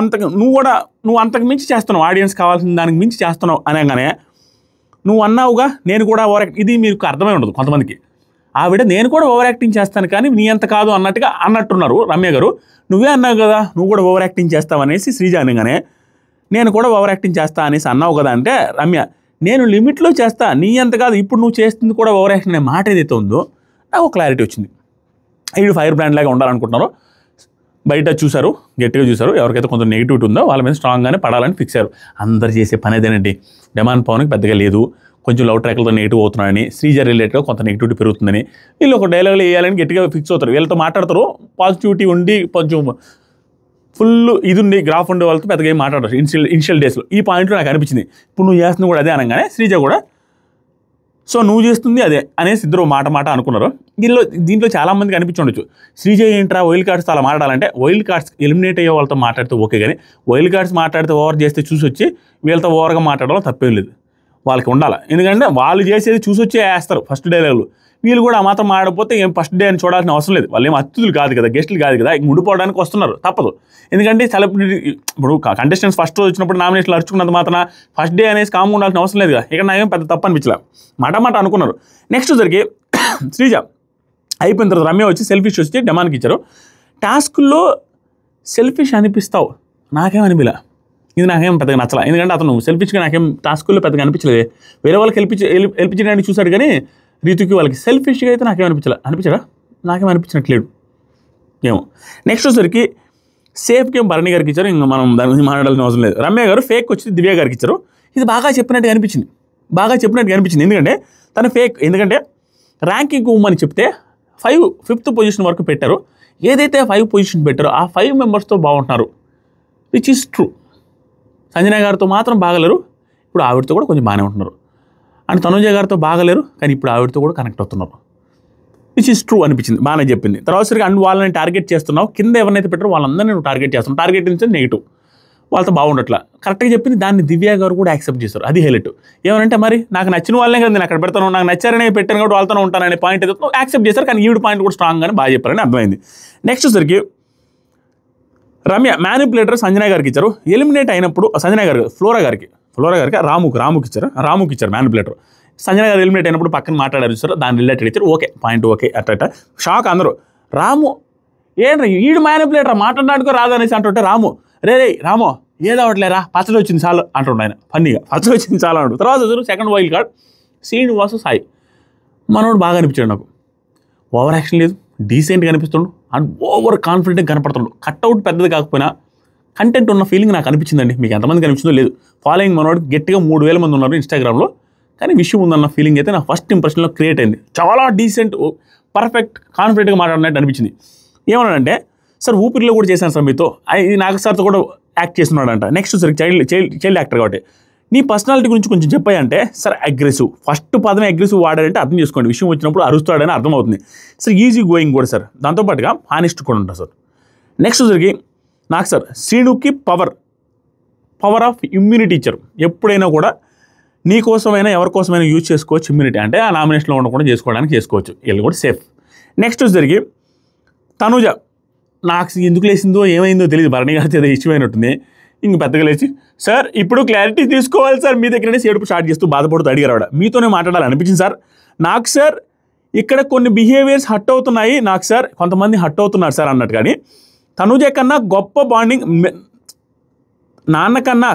అంతకు మించి చేస్తున్నావు, ఆడియన్స్ కావాల్సిన దానికి మించి చేస్తున్నావు అనగానే నువ్వు అన్నావుగా నేను కూడా ఓవర్ యాక్టింగ్, ఇది మీకు అర్థమై ఉండదు కొంతమందికి. ఆవిడ నేను కూడా ఓవర్ యాక్టింగ్ చేస్తాను కానీ నీ అంత కాదు అన్నట్టున్నారు రమ్య గారు. నువ్వే అన్నావు కదా నువ్వు కూడా ఓవర్ యాక్టింగ్ చేస్తావు అనేసి శ్రీజ అనగానే నేను కూడా ఓవర్ యాక్టింగ్ చేస్తా అనేసి అన్నావు కదా అంటే రమ్య నేను లిమిట్లో చేస్తా, నీ అంత కాదు, ఇప్పుడు నువ్వు చేస్తుంది కూడా ఓవర్ యాక్టింగ్ అనే మాట ఏదైతే ఉందో నాకు క్లారిటీ వచ్చింది. వీడు ఫైర్ బ్రాండ్ లాగా ఉండాలనుకుంటున్నారు, బయట చూశారు, గట్టిగా చూశారు, ఎవరికైతే కొంచెం నెగిటివిటీ ఉందో వాళ్ళ మీద స్ట్రాంగ్గానే పడాలని ఫిక్స్ అయ్యారు. అందరు చేసే పని అదేనండి. డెమాన్ పవన్కి పెద్దగా లేదు, కొంచెం లవ్ ట్రాక్లతో నెగిటివ్ అవుతున్నాడని, శ్రీజ రిలేటెడ్గా కొంత నెగిటివిటీ పెరుగుతుందని, వీళ్ళు ఒక డైలాగులు వేయాలని గట్టిగా ఫిక్స్ అవుతారు. వీళ్ళతో మాట్లాడతారు, పాజిటివిటీ ఉండి కొంచెం ఫుల్ ఇది ఉండి గ్రాఫ్ ఉండే వాళ్ళతో పెద్దగా ఏం మాట్లాడరు ఇనిషియల్ డేస్లో. ఈ పాయింట్లో నాకు అనిపించింది ఇప్పుడు నువ్వు చేస్తుంది కూడా అదే అనగానే శ్రీజ కూడా సో నువ్వు చేస్తుంది అదే అనేసి ఇద్దరు మాట అనుకున్నారు. దీంట్లో చాలామందికి అనిపించుండొచ్చు శ్రీజ ఏంట్రా వైల్డ్ కార్డ్స్ అలా మాట్లాడాలంటే, వైల్డ్ కార్డ్స్ ఎలిమినేట్ అయ్యే వాళ్ళతో మాట్లాడితే ఓకే, కానీ వైల్డ్ కార్డ్స్ మాట్లాడితే ఓవర్ చేస్తే చూసి వచ్చి వీళ్ళతో ఓవర్గా మాట్లాడడం తప్పేం లేదు, వాళ్ళకి ఉండాలి. ఎందుకంటే వాళ్ళు చేసేది చూసి వచ్చి వేస్తారు ఫస్ట్ డేలో, వీళ్ళు కూడా ఆ మాత్రం మాడకపోతే ఏం ఫస్ట్ డే అని చూడాల్సిన అవసరం లేదు. వాళ్ళు ఏం అతిథులు కాదు కదా, గెస్టులు కాదు కదా, ఉండిపోవడానికి వస్తున్నారు తప్పదు. ఎందుకంటే సెలబ్రిటీ ఇప్పుడు కంటెస్టెంట్స్ ఫస్ట్ రోజు వచ్చినప్పుడు నామినేషన్లు అరుచుకున్నంత మాత్రం ఫస్ట్ డే అనేసి కామ్గా ఉండాల్సిన అవసరం లేదు కదా. ఇక్కడ నాకేం పెద్ద తప్పు అనిపించలే, మాట అనుకున్నారు. నెక్స్ట్ జరిగి శ్రీజ అయిపోయిన తర్వాత రమ్య వచ్చి సెల్ఫిష్ వచ్చి డెమాన్కి ఇచ్చారు. టాస్కుల్లో సెల్ఫిష్ అనిపిస్తావు, నాకేమనిపిలా, ఇది నాకేం పెద్దగా నచ్చలా. ఎందుకంటే అతను సెల్ఫిష్గా నాకేం టాస్కుల్లో పెద్దగా అనిపించలేదు. వేరే వాళ్ళకి హెల్ప్ చేయడానికి చూశాడు కానీ రీతుకి వాళ్ళకి సెల్ఫిష్గా అయితే అనిపించడా నాకేం అనిపించినట్లేడు ఏమో. నెక్స్ట్ వచ్చేసరికి సేఫ్ గేమ్ భరణి గారికి ఇచ్చారు, ఇంకా మనం దాని గురించి మాట్లాడాల్సిన అవసరం లేదు. రమ్య గారు ఫేక్ వచ్చి దివ్య గారికి ఇచ్చారు. ఇది బాగా చెప్పినట్టుగా అనిపించింది, ఎందుకంటే తను ఫేక్. ఎందుకంటే ర్యాంకింగ్ ఉమ్మని చెప్తే 5th పొజిషన్ వరకు పెట్టారు, ఏదైతే 5 పొజిషన్ పెట్టారో ఆ 5 మెంబర్స్తో బాగుంటున్నారు, విచ్ ఈస్ ట్రూ. సంజన గారితో మాత్రం బాగలేరు, ఇప్పుడు ఆవిడతో కూడా కొంచెం బాగానే ఉంటున్నారు. అండ్ తనుజ గారితో బాగలేరు కానీ ఇప్పుడు ఆవిడతో కూడా కనెక్ట్ అవుతున్నారు, విచ్ ఈస్ ట్రూ అనిపించింది, బాగానే చెప్పింది. తర్వాత సరిగ్గా అండ్ వాళ్ళని టార్గెట్ చేస్తున్నావు, కింద ఎవరినైతే పెట్టారో వాళ్ళందరినీ నువ్వు టార్గెట్ చేస్తున్నావు, టార్గెట్ నుంచి నెగిటివ్, వాళ్ళతో బాగుండట్లా, కరెక్ట్గా చెప్పింది. దాన్ని దివ్య గారు కూడా యాక్సెప్ట్ చేస్తారు, అది హైలైట్. ఏమనంటే మరి నాకు నచ్చిన వాళ్ళే కదా నేను అక్కడ పెడతాను, నాకు నచ్చారనే పెట్టాను కాబట్టి వాళ్ళతో ఉంటాననే పాయింట్ అయితే యాక్సెప్ట్ చేస్తారు, కానీ ఈవిడ పాయింట్ కూడా స్ట్రాంగ్గానే బాగా చెప్పారని అర్థమైంది. నెక్స్ట్ సరికి రమ్య మ్యానిపులేటర్ సంజన గారికి ఇచ్చారు. ఎలిమినేట్ అయినప్పుడు సంజన గారు ఫ్లోరా గారికి రాముకి ఇచ్చారు మ్యానిపులేటర్. సంజన గారు ఎలిమినేట్ అయినప్పుడు పక్కన మాట్లాడారు చూసారు, దాని రిలేటెడ్ ఇచ్చారు. ఓకే పాయింట్ ఓకే అట్ట షాక్ అందరూ. రాము ఏంట్రా ఈడు మ్యానిపులేటర్ మాట్లాడడానికి రాదనేసి అంటుంటే రాము ఏదో అవట్లేరా పచ్చడి వచ్చింది చాలు అంటుండే ఆయన ఫన్నీగా, పచ్చడి వచ్చింది చాలా అంటాడు. తర్వాత second wild card Srinivasu Sai, మనోడు బాగా అనిపించాడు నాకు, ఓవర్ యాక్షన్ లేదు, డీసెంట్గా అనిపిస్తుండు అండ్ ఓవర్ కాన్ఫిడెంట్గా కనపడుతుండు. కట్అవుట్ పెద్దది కాకపోయినా కంటెంట్ ఉన్న ఫీలింగ్ నాకు అనిపించిందండి. మీకు ఎంతమంది కనిపించిందో లేదు. ఫాలోయింగ్ మనోడికి గట్టిగా 3000 మంది ఉన్నారు ఇన్స్టాగ్రామ్లో. కానీ విషయం ఉందన్న ఫీలింగ్ అయితే నా ఫస్ట్ ఇంప్రెషన్లో క్రియేట్ అయింది. చాలా డీసెంట్, పర్ఫెక్ట్, కాన్ఫిడెంట్గా మాట్లాడినట్టు అనిపించింది. ఏమన్నాడంటే, సార్ ఊపిరిలో కూడా చేశాను సార్ మీతో, నాగ సార్తో కూడా యాక్ట్ చేస్తున్నాడంట. నెక్స్ట్ సార్ చైల్డ్ యాక్టర్ కాబట్టి నీ పర్సనాలిటీ గురించి కొంచెం చెప్పాయంటే, సార్ అగ్రెసివ్, ఫస్ట్ పదమే అగ్రెసివ్ వాడారంటే అర్థం చేసుకోండి, విషయం వచ్చినప్పుడు అరుస్తాడని అర్థమవుతుంది. సార్ ఈజీ గోయింగ్ కూడా సార్, దాంతోపాటుగా హానెస్ట్ కూడా ఉంటారు సార్. నెక్స్ట్ సరికి నాకు సార్ శ్రీనుకి పవర్ ఆఫ్ ఇమ్యూనిటీ ఇచ్చారు. ఎప్పుడైనా కూడా నీ కోసమైనా ఎవరి కోసమైనా యూజ్ చేసుకోవచ్చు ఇమ్యూనిటీ, అంటే ఆ నామినేషన్లో ఉండకుండా చేసుకోవచ్చు, వీళ్ళు కూడా సేఫ్. నెక్స్ట్ వచ్చేసరికి తనుజ, నాకు ఎందుకు లేసిందో ఏమైందో తెలియదు, భరణి గారితో ఏదో ఇష్టమైనట్టుంది. ఇంక పెద్దగా లేచి, సార్ ఇప్పుడు క్లారిటీ తీసుకోవాలి సార్, మీ దగ్గరనే ఏడుపు స్టార్ట్ చేస్తూ బాధపడుతూ అడిగారు ఆవిడ. మీతోనే మాట్లాడాలనిపించింది సార్ నాకు సార్, ఇక్కడ కొన్ని బిహేవియర్స్ హట్ అవుతున్నాయి నాకు సార్, కొంతమంది హట్ అవుతున్నారు సార్ అన్నట్టు. కానీ తనుజ కన్నా గొప్ప బాండింగ్, నాన్నకన్నా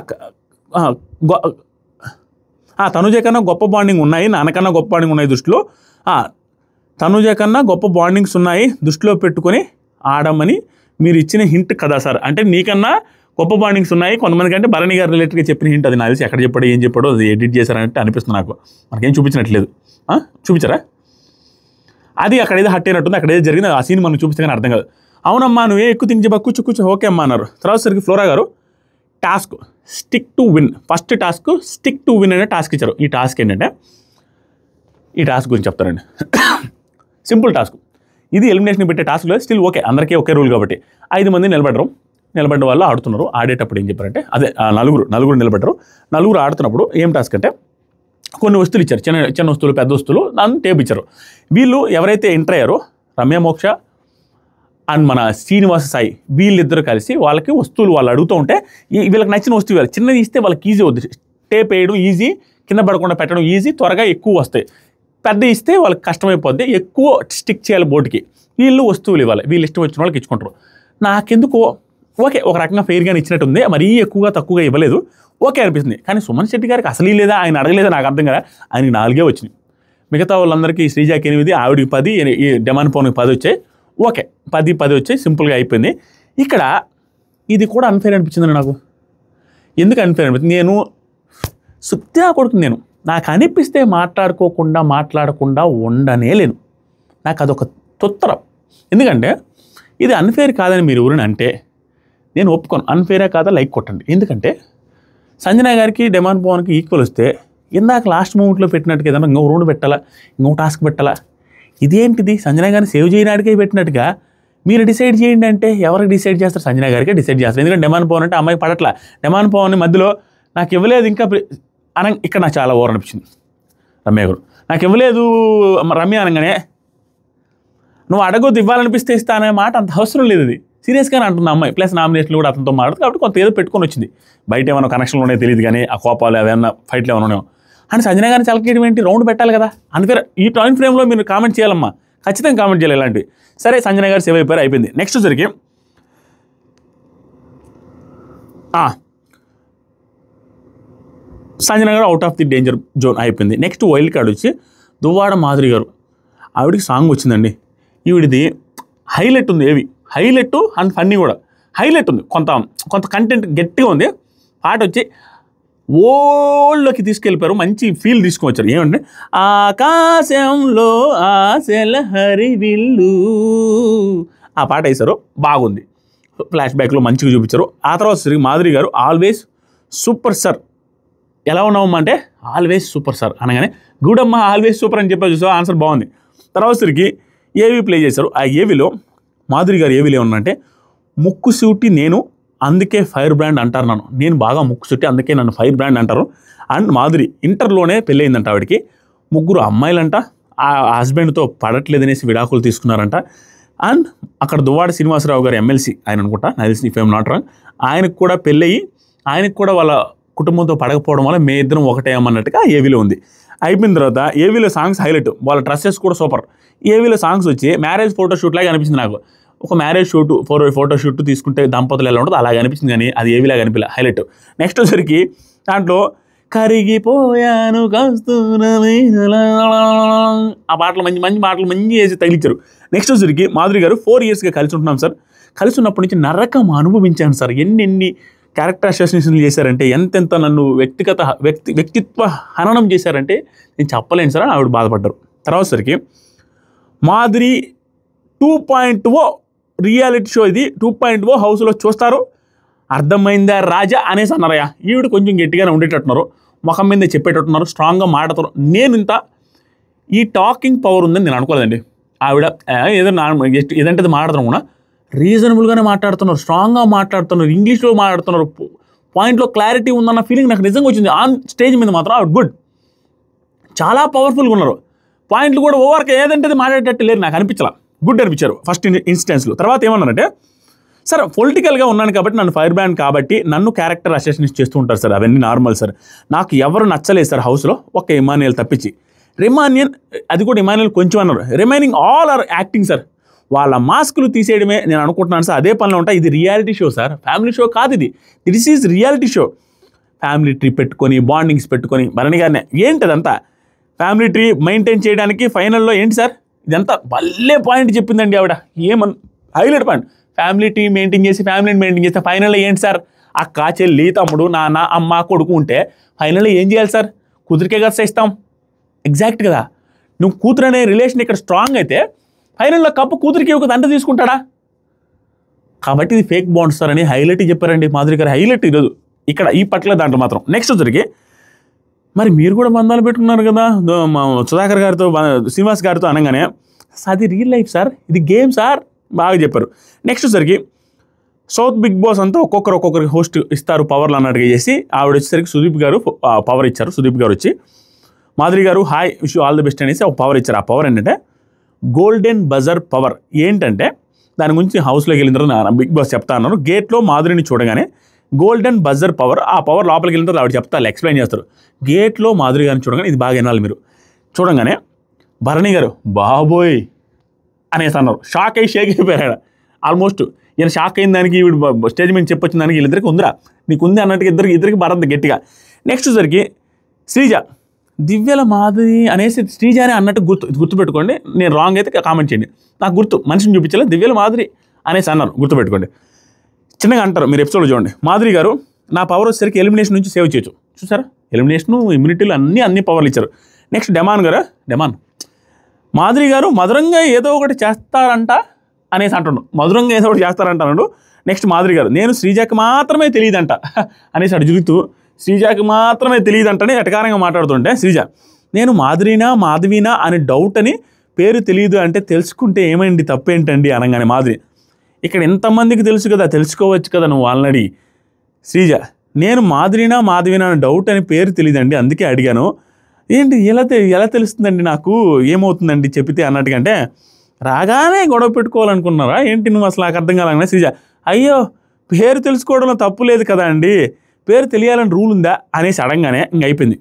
తనుజ కన్నా గొప్ప బాండింగ్ ఉన్నాయి, నాన్నకన్నా గొప్ప బాండింగ్ ఉన్నాయి దృష్టిలో, తనుజ కన్నా గొప్ప బాండింగ్స్ ఉన్నాయి దృష్టిలో పెట్టుకొని ఆడమని మీరు ఇచ్చిన హింట్ కదా సార్. అంటే నీకన్నా గొప్ప బాండింగ్స్ ఉన్నాయి కొంతమంది కంటే భరణి గారు రిలేటెడ్గా చెప్పిన హింట్ అది. నాకు తెలిసి ఎక్కడ చెప్పాడో ఏం చెప్పాడో అది ఎడిట్ చేశారంటే అనిపిస్తుంది నాకు. మనకేం చూపించినట్లేదు. చూపించారా? అది అక్కడ ఏదో హట్ అయినట్టుంది, అక్కడ ఏదో జరిగింది, ఆ సీన్ మనం చూపిస్తే కానీ అర్థం కాదు. అవునమ్మా నువ్వే ఎక్కువ థింక్ చెప్పా, కూర్చో ఓకే అమ్మా అన్నారు. తర్వాత సరికి ఫ్లోరా గారు task stick to win, first task stick to win అనే టాస్క్ ఇచ్చారు. ఈ టాస్క్ ఏంటంటే, ఈ టాస్క్ గురించి చెప్తారండి. సింపుల్ టాస్క్ ఇది, ఎలిమినేషన్ పెట్టే టాస్క్లో స్టిల్ ఓకే, అందరికీ ఒకే రూల్ కాబట్టి 5 మంది నిలబడ్డ వాళ్ళు ఆడుతున్నారు. ఆడేటప్పుడు ఏం చెప్పారంటే, అదే నలుగురు నిలబడ్డారు. నలుగురు ఆడుతున్నప్పుడు ఏం టాస్క్ అంటే, కొన్ని వస్తువులు ఇచ్చారు, చిన్న వస్తువులు పెద్ద వస్తువులు, దాన్ని టేప్ ఇచ్చారు. వీళ్ళు ఎవరైతే ఎంటర్ అయ్యారో రమ్య మోక్ష అండ్ మన శ్రీనివాస సాయి, వీళ్ళిద్దరు కలిసి వాళ్ళకి వస్తువులు వాళ్ళు అడుగుతూ ఉంటే వీళ్ళకి నచ్చిన వస్తువు ఇవ్వాలి. చిన్నది ఇస్తే వాళ్ళకి ఈజీ అవుద్ది, టేప్ వేయడం ఈజీ, కింద పడకుండా పెట్టడం ఈజీ, త్వరగా ఎక్కువ వస్తాయి. పెద్ద ఇస్తే వాళ్ళకి కష్టమైపోద్ది, ఎక్కువ స్టిక్ చేయాలి బోర్డుకి. వీళ్ళు వస్తువులు ఇవ్వాలి, వీళ్ళు ఇష్టం వచ్చిన వాళ్ళకి ఇచ్చుకుంటారు. నాకెందుకో ఓకే, ఒక రకంగా ఫెయిర్గానే ఇచ్చినట్టుంది, మరీ ఎక్కువగా తక్కువగా ఇవ్వలేదు, ఓకే అనిపిస్తుంది. కానీ సుమన్ శెట్టి గారికి అసలు లేదా, ఆయన అడగలేదా నాకు అర్థం కదా. ఆయనకి 4 వచ్చినాయి, మిగతా వాళ్ళందరికీ శ్రీజాకి 8, ఆవిడికి 10, ఈ డెమాన్ పవన్కి 10 వచ్చాయి. ఓకే 10 వచ్చాయి, సింపుల్గా అయిపోయింది. ఇక్కడ ఇది కూడా అన్ఫేర్ అనిపించింది నాకు. ఎందుకు అన్ఫేర్ అనిపించింది? నేను సుత్తా కొడుకు, నాకు అనిపిస్తే మాట్లాడకుండా ఉండనే లేను. నాకు అదొక తొత్తరం. ఎందుకంటే ఇది అన్ఫేర్ కాదని మీరు ఎవరిని అంటే నేను ఒప్పుకోను. అన్ఫేరే కాదా లైక్ కొట్టండి. ఎందుకంటే సంజన గారికి డెమాన్ పవన్కి ఈక్వల్ వస్తే ఇందాక లాస్ట్ మూమెంట్లో పెట్టినట్టుగా ఏదన్నా ఇంకో రౌండ్ పెట్టాలా, ఇంకో టాస్క్ పెట్టాలా? ఇదేంటిది? సంజన గారిని సేవ్ చేయడానికే పెట్టినట్టుగా మీరు డిసైడ్ చేయండి అంటే ఎవరికి డిసైడ్ చేస్తారు? సంజన గారికే డిసైడ్ చేస్తారు. ఎందుకంటే డెమాన్ పవన్ అంటే అమ్మాయి పడట్లా. డెమాన్ పవన్ మధ్యలో నాకు ఇవ్వలేదు ఇంకా ఇక్కడ నాకు చాలా ఓవర్ అనిపించింది. రమ్య గారు నాకు ఇవ్వలేదు రమ్య అనగానే, నువ్వు అడగొద్దు, ఇవ్వాలనిపిస్తే ఇస్తా అనే మాట అంత అవసరం లేదు. ఇది సీరియస్గానే అంటుంది అమ్మాయి. ప్లస్ నామినేషన్లు కూడా అతనితో మాట్లాడుతుంది కాబట్టి కొంత ఏదో పెట్టుకొని వచ్చింది. బయట ఏమైనా కనెక్షన్లు ఉన్నాయో తెలియదు కానీ ఆ కోపాలు ఏమైనా ఫైట్లు ఏమైనా ఉన్నాయో అని సంజన గారిని సెలెక్ట్ చేయడం ఏంటి? రౌండ్ పెట్టాలి కదా. అందుకే ఈ టైం ఫ్రేమ్లో మీరు కామెంట్ చేయాలమ్మా, ఖచ్చితంగా కామెంట్ చేయాలి ఇలాంటివి. సరే సంజన గారు సేవ్ అయిపోయారు, అయిపోయింది. నెక్స్ట్ వచ్చరికి సంజన గారు out of the danger zone అయిపోయింది. నెక్స్ట్ వైల్డ్ కార్డ్ వచ్చి దువ్వాడ మాధురి గారు, ఆవిడికి సాంగ్ వచ్చిందండి. ఈవిడిది హైలైట్ ఉంది, ఏవి హైలైట్ అండ్ ఫన్నీ కూడా హైలైట్ ఉంది, కొంత కంటెంట్ గట్టిగా ఉంది. పాట వచ్చి ఓల్డ్లోకి తీసుకెళ్ళిపోయారు, మంచి ఫీల్ తీసుకొని వచ్చారు. ఏమంటే ఆకాశంలో ఆశల హరివిల్లు, ఆ పాట వేశారు, బాగుంది. ఫ్లాష్ బ్యాక్లో మంచిగా చూపించారు. ఆ తర్వాత శ్రీ మాధురి గారు ఆల్వేస్ సూపర్ సార్, ఎలా ఉన్నామమ్మా అంటే ఆల్వేస్ సూపర్ సార్ అనగానే గుడమ్మ ఆల్వేస్ సూపర్ అని చెప్పి చూసా, ఆన్సర్ బాగుంది. తర్వాత సరికి ఏవి ప్లే చేశారు. ఆ ఏవిలో మాధురి గారు ఏవిలో ఏమన్నంటే, ముక్కు సూటి నేను అందుకే ఫైర్ బ్రాండ్ అంటారు, నేను బాగా ముక్కు సుట్టి అందుకే నన్ను ఫైర్ బ్రాండ్ అంటారు. అండ్ మాధురి ఇంటర్లోనే పెళ్ళయిందంట ఆవిడకి, 3 అమ్మాయిలంట, ఆ హస్బెండ్తో పడట్లేదనేసి విడాకులు తీసుకున్నారంట. అండ్ అక్కడ దువ్వాడ శ్రీనివాసరావు గారు ఎమ్మెల్సీ ఆయన అనుకుంటా, నాకు తెలిసి ఇఫ్ ఐఎమ్ నాట్ రాంగ్, ఆయనకు కూడా పెళ్ళయి ఆయనకు కూడా వాళ్ళ కుటుంబంతో పడకపోవడం వల్ల మే ఇద్దరం ఒకటే అన్నట్టుగా ఏవిలో ఉంది. అయిపోయిన తర్వాత ఏవిలో సాంగ్స్ హైలైట్, వాళ్ళ డ్రెస్సెస్ కూడా సూపర్. ఏవిలో సాంగ్స్ వచ్చి మ్యారేజ్ ఫోటోషూట్ లాగా అనిపించింది నాకు. ఒక మ్యారేజ్ ఫోటోషూట్ తీసుకుంటే దంపతులు ఎలా ఉంటుందో అలాగే అనిపించింది, కానీ అది ఏవిలాగా అనిపించలే, హైలైట్. నెక్స్ట్ వచ్చరికి దాంట్లో కరిగిపోయాను కస్తూరమే ఆ పాటలు మంచి మంచి పాటలు మంచి వేసి తగిలించారు. నెక్స్ట్ వచ్చరికి మాధురి గారు 4 yearsగా కలిసి ఉంటున్నాం సార్. కలిసి ఉన్నప్పటి నుంచి నరకం అనుభవించాను సార్. ఎన్ని క్యారెక్టర్ అసోసియేషన్లు చేశారంటే, ఎంతెంత నన్ను వ్యక్తిత్వ హననం చేశారంటే నేను చెప్పలేను సార్. ఆవిడ బాధపడ్డారు. తర్వాత సరికి మాధురి 2.0 రియాలిటీ షో ఇది. 2.0 హౌస్లో చూస్తారు. అర్థమైందా రాజా అనేసి అన్నారయ్యా. ఈవిడ కొంచెం గట్టిగానే ఉండేటట్టున్నారు, ముఖం మీద చెప్పేటట్టున్నారు, స్ట్రాంగ్గా మాట్లాడుతారు. నేను ఈ టాకింగ్ పవర్ ఉందని నేను అనుకోలేదండి. ఆవిడ ఏదంటే మాట్లాడుతున్నాం కూడా రీజనబుల్గానే మాట్లాడుతున్నారు, స్ట్రాంగ్గా మాట్లాడుతున్నారు, ఇంగ్లీష్లో మాట్లాడుతున్నారు, పాయింట్లో క్లారిటీ ఉందన్న ఫీలింగ్ నాకు నిజంగా వచ్చింది. ఆన్ స్టేజ్ మీద మాత్రం ఆవిడ గుడ్, చాలా పవర్ఫుల్గా ఉన్నారు. పాయింట్లు కూడా ఓవర్గా ఏదంటే మాట్లాడేటట్టు లేరు, నాకు అనిపించాల. గుడ్ అనిపించారు ఫస్ట్ ఇన్స్టెన్స్లో. తర్వాత ఏమన్నారంటే, సార్ పొలిటికల్గా ఉన్నాను కాబట్టి, నన్ను ఫైర్ బ్రాండ్ కాబట్టి నన్ను క్యారెక్టర్ అసోసియేషన్ చేస్తూ ఉంటారు సార్. అవన్నీ నార్మల్ సార్. నాకు ఎవరు నచ్చలేదు సార్ హౌస్లో, ఒక్క ఇమాన్యుయల్ తప్పించి. అది కూడా ఇమాన్యుయల్ కొంచెం అన్నారు. Remaining all are acting sir. వాళ్ళ మాస్కులు తీసేయడమే నేను అనుకుంటున్నాను సార్. అదే పనిలో ఉంటాయి. ఇది reality show sir, family show కాదు ఇది. This is reality show. Family tree పెట్టుకొని, బాండింగ్స్ పెట్టుకొని, భరణి గారినే ఏంటి అదంతా ఫ్యామిలీ ట్రీ మెయింటైన్ చేయడానికి ఫైనల్లో ఏంటి సార్ ఇదంతా భలే పాయింట్ చెప్పిందండి ఆవిడ. Highlight point. ఫ్యామిలీ టీ మెయింటైన్ చేసి, ఫ్యామిలీని మెయింటైన్ చేస్తే ఫైనల్లో ఏంటి సార్, అక్క చెల్లి తమ్ముడు నాన్న అమ్మ కొడుకు ఉంటే ఫైనల్లో ఏం చేయాలి సార్? కూతురికే కదా ఇస్తాం. ఎగ్జాక్ట్ కదా. నువ్వు కూతురు అనే రిలేషన్ ఇక్కడ స్ట్రాంగ్ అయితే ఫైనల్లో కప్పు కూతురికి ఒక తండ్రి తీసుకుంటాడా? కాబట్టి ఇది ఫేక్ బాండ్స్ సార్ అని హైలైట్ చెప్పారండి మాధురి గారు. హైలైట్ ఈరోజు ఇక్కడ ఈ పట్ల దాంట్లో మాత్రం. నెక్స్ట్ వచ్చరికి మరి మీరు కూడా బంధాలు పెట్టుకున్నారు కదా సుధాకర్ గారితో, శ్రీనివాస్ గారితో అనగానే, అది రియల్ లైఫ్ సార్, ఇది గేమ్ సార్, బాగా చెప్పారు. నెక్స్ట్ వచ్చరికి సౌత్ బిగ్ బాస్ అంతా ఒక్కొక్కరికి హోస్ట్ ఇస్తారు పవర్లు అన్నట్టుగా చేసి, ఆవిడ వచ్చేసరికి సుదీప్ గారు పవర్ ఇచ్చారు. సుదీప్ గారు వచ్చి మాధురి గారు hi wish you all the best అనేసి ఒక పవర్ ఇచ్చారు. ఆ పవర్ ఏంటంటే గోల్డెన్ బజర్ పవర్. ఏంటంటే దాని గురించి హౌస్లోకి వెళ్ళిన తర్వాత బిగ్ బాస్ చెప్తా అన్నారు. గేట్లో మాధురిని చూడగానే గోల్డెన్ బజర్ పవర్, ఆ పవర్ లోపలికి వెళ్ళిన తర్వాత ఆవిడ చెప్తారు, ఎక్స్ప్లెయిన్ చేస్తారు. గేట్లో మాధురి గారిని చూడగానే, ఇది బాగా వినాలి మీరు, చూడంగానే భరణి గారు బాబోయ్ అనేసి అన్నారు. షేక్ అయిపోయాడు ఆల్మోస్ట్. ఈయన షాక్ అయిన దానికి, వీడు స్టేజ్ మీద చెప్పొచ్చిన దానికి వీళ్ళిద్దరికి ఉందిరా, నీకు ఉంది అన్నట్టుగా ఇద్దరికి భరత్ గట్టిగా. నెక్స్ట్ వచ్చరికి శ్రీజ, దివ్యల మాధురి అనేసి శ్రీజ అని అన్నట్టు గుర్తుపెట్టుకోండి. నేను రాంగ్ అయితే కామెంట్ చేయండి. నాకు గుర్తు మనిషిని చూపించాలి, దివ్యల మాధురి అనేసి అన్నారు, గుర్తుపెట్టుకోండి. చిన్నగా అంటారు మీరు ఎపిసోడ్లో చూడండి. మాధురి గారు నా పవర్ వచ్చేసరికి ఎలిమినేషన్ నుంచి సేవ్ చేయొచ్చు. చూసారా, ఎలిమినేషను ఇమ్యూనిటీలు అన్ని పవర్లు ఇచ్చారు. నెక్స్ట్ డెమాన్ మాధురి గారు మధురంగా ఏదో ఒకటి చేస్తారంట అనేసి అంటున్నాడు. మధురంగా ఏదో ఒకటి చేస్తారంట అన్నాడు. నెక్స్ట్ మాధురి గారు, నేను శ్రీజాకి మాత్రమే తెలియదంట అనేసి అటు జరుగుతూ, శ్రీజాకి మాత్రమే తెలియదంటని ఎటకారంగా మాట్లాడుతుంటే, శ్రీజ నేను మాధవీనా అనే డౌట్ అని పేరు తెలియదు అంటే తెలుసుకుంటే ఏమైంది తప్పేంటండి అనగానే మాధురి, ఇక్కడ ఎంతమందికి తెలుసు కదా, తెలుసుకోవచ్చు కదా నువ్వు ఆల్రెడీ. శ్రీజ, నేను మాధురీనా అనే డౌట్ అని పేరు తెలియదండి, అందుకే అడిగాను. ఏంటి ఎలా తెలుస్తుందండి, నాకు ఏమవుతుందండి చెప్పితే అన్నట్టుకంటే, రాగానే గొడవ పెట్టుకోవాలనుకున్నారా ఏంటి నువ్వు, అసలు నాకు అర్థం కాలన్నా. శ్రీజ, అయ్యో పేరు తెలుసుకోవడంలో తప్పు లేదు కదా అండి, పేరు తెలియాలని రూల్ ఉందా అనేసి అడగానే ఇంక అయిపోయింది.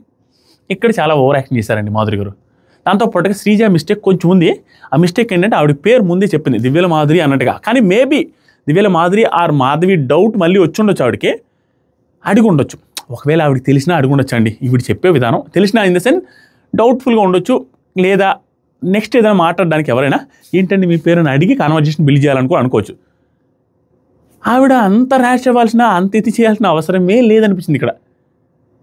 ఇక్కడ చాలా ఓవర్ యాక్షన్ చేశారండి మాధురి గారు. దాంతోపాటుగా శ్రీజ మిస్టేక్ కొంచెం ఉంది. ఆ మిస్టేక్ ఏంటంటే ఆవిడ పేరు ముందే చెప్పింది దివ్యల మాధురి అన్నట్టుగా. కానీ మేబీ దివ్యల మాధురి ఆర్ మాధవి డౌట్ మళ్ళీ వచ్చి ఉండొచ్చు, ఆవిడకి అడిగి ఉండొచ్చు. ఒకవేళ ఆవిడకి తెలిసినా అడిగి ఉండొచ్చు అండి. ఈవిడ చెప్పే విధానం తెలిసినా ఇన్ ద సెన్స్ డౌట్ఫుల్గా ఉండొచ్చు. లేదా నెక్స్ట్ ఏదైనా మాట్లాడడానికి ఎవరైనా ఏంటంటే మీ పేరుని అడిగి కన్వర్జేషన్ బిల్డ్ అనుకోవచ్చు. ఆవిడ అంత ర్యాష్ అవ్వాల్సిన, అంత ఇది చేయాల్సిన అవసరమే లేదనిపించింది ఇక్కడ.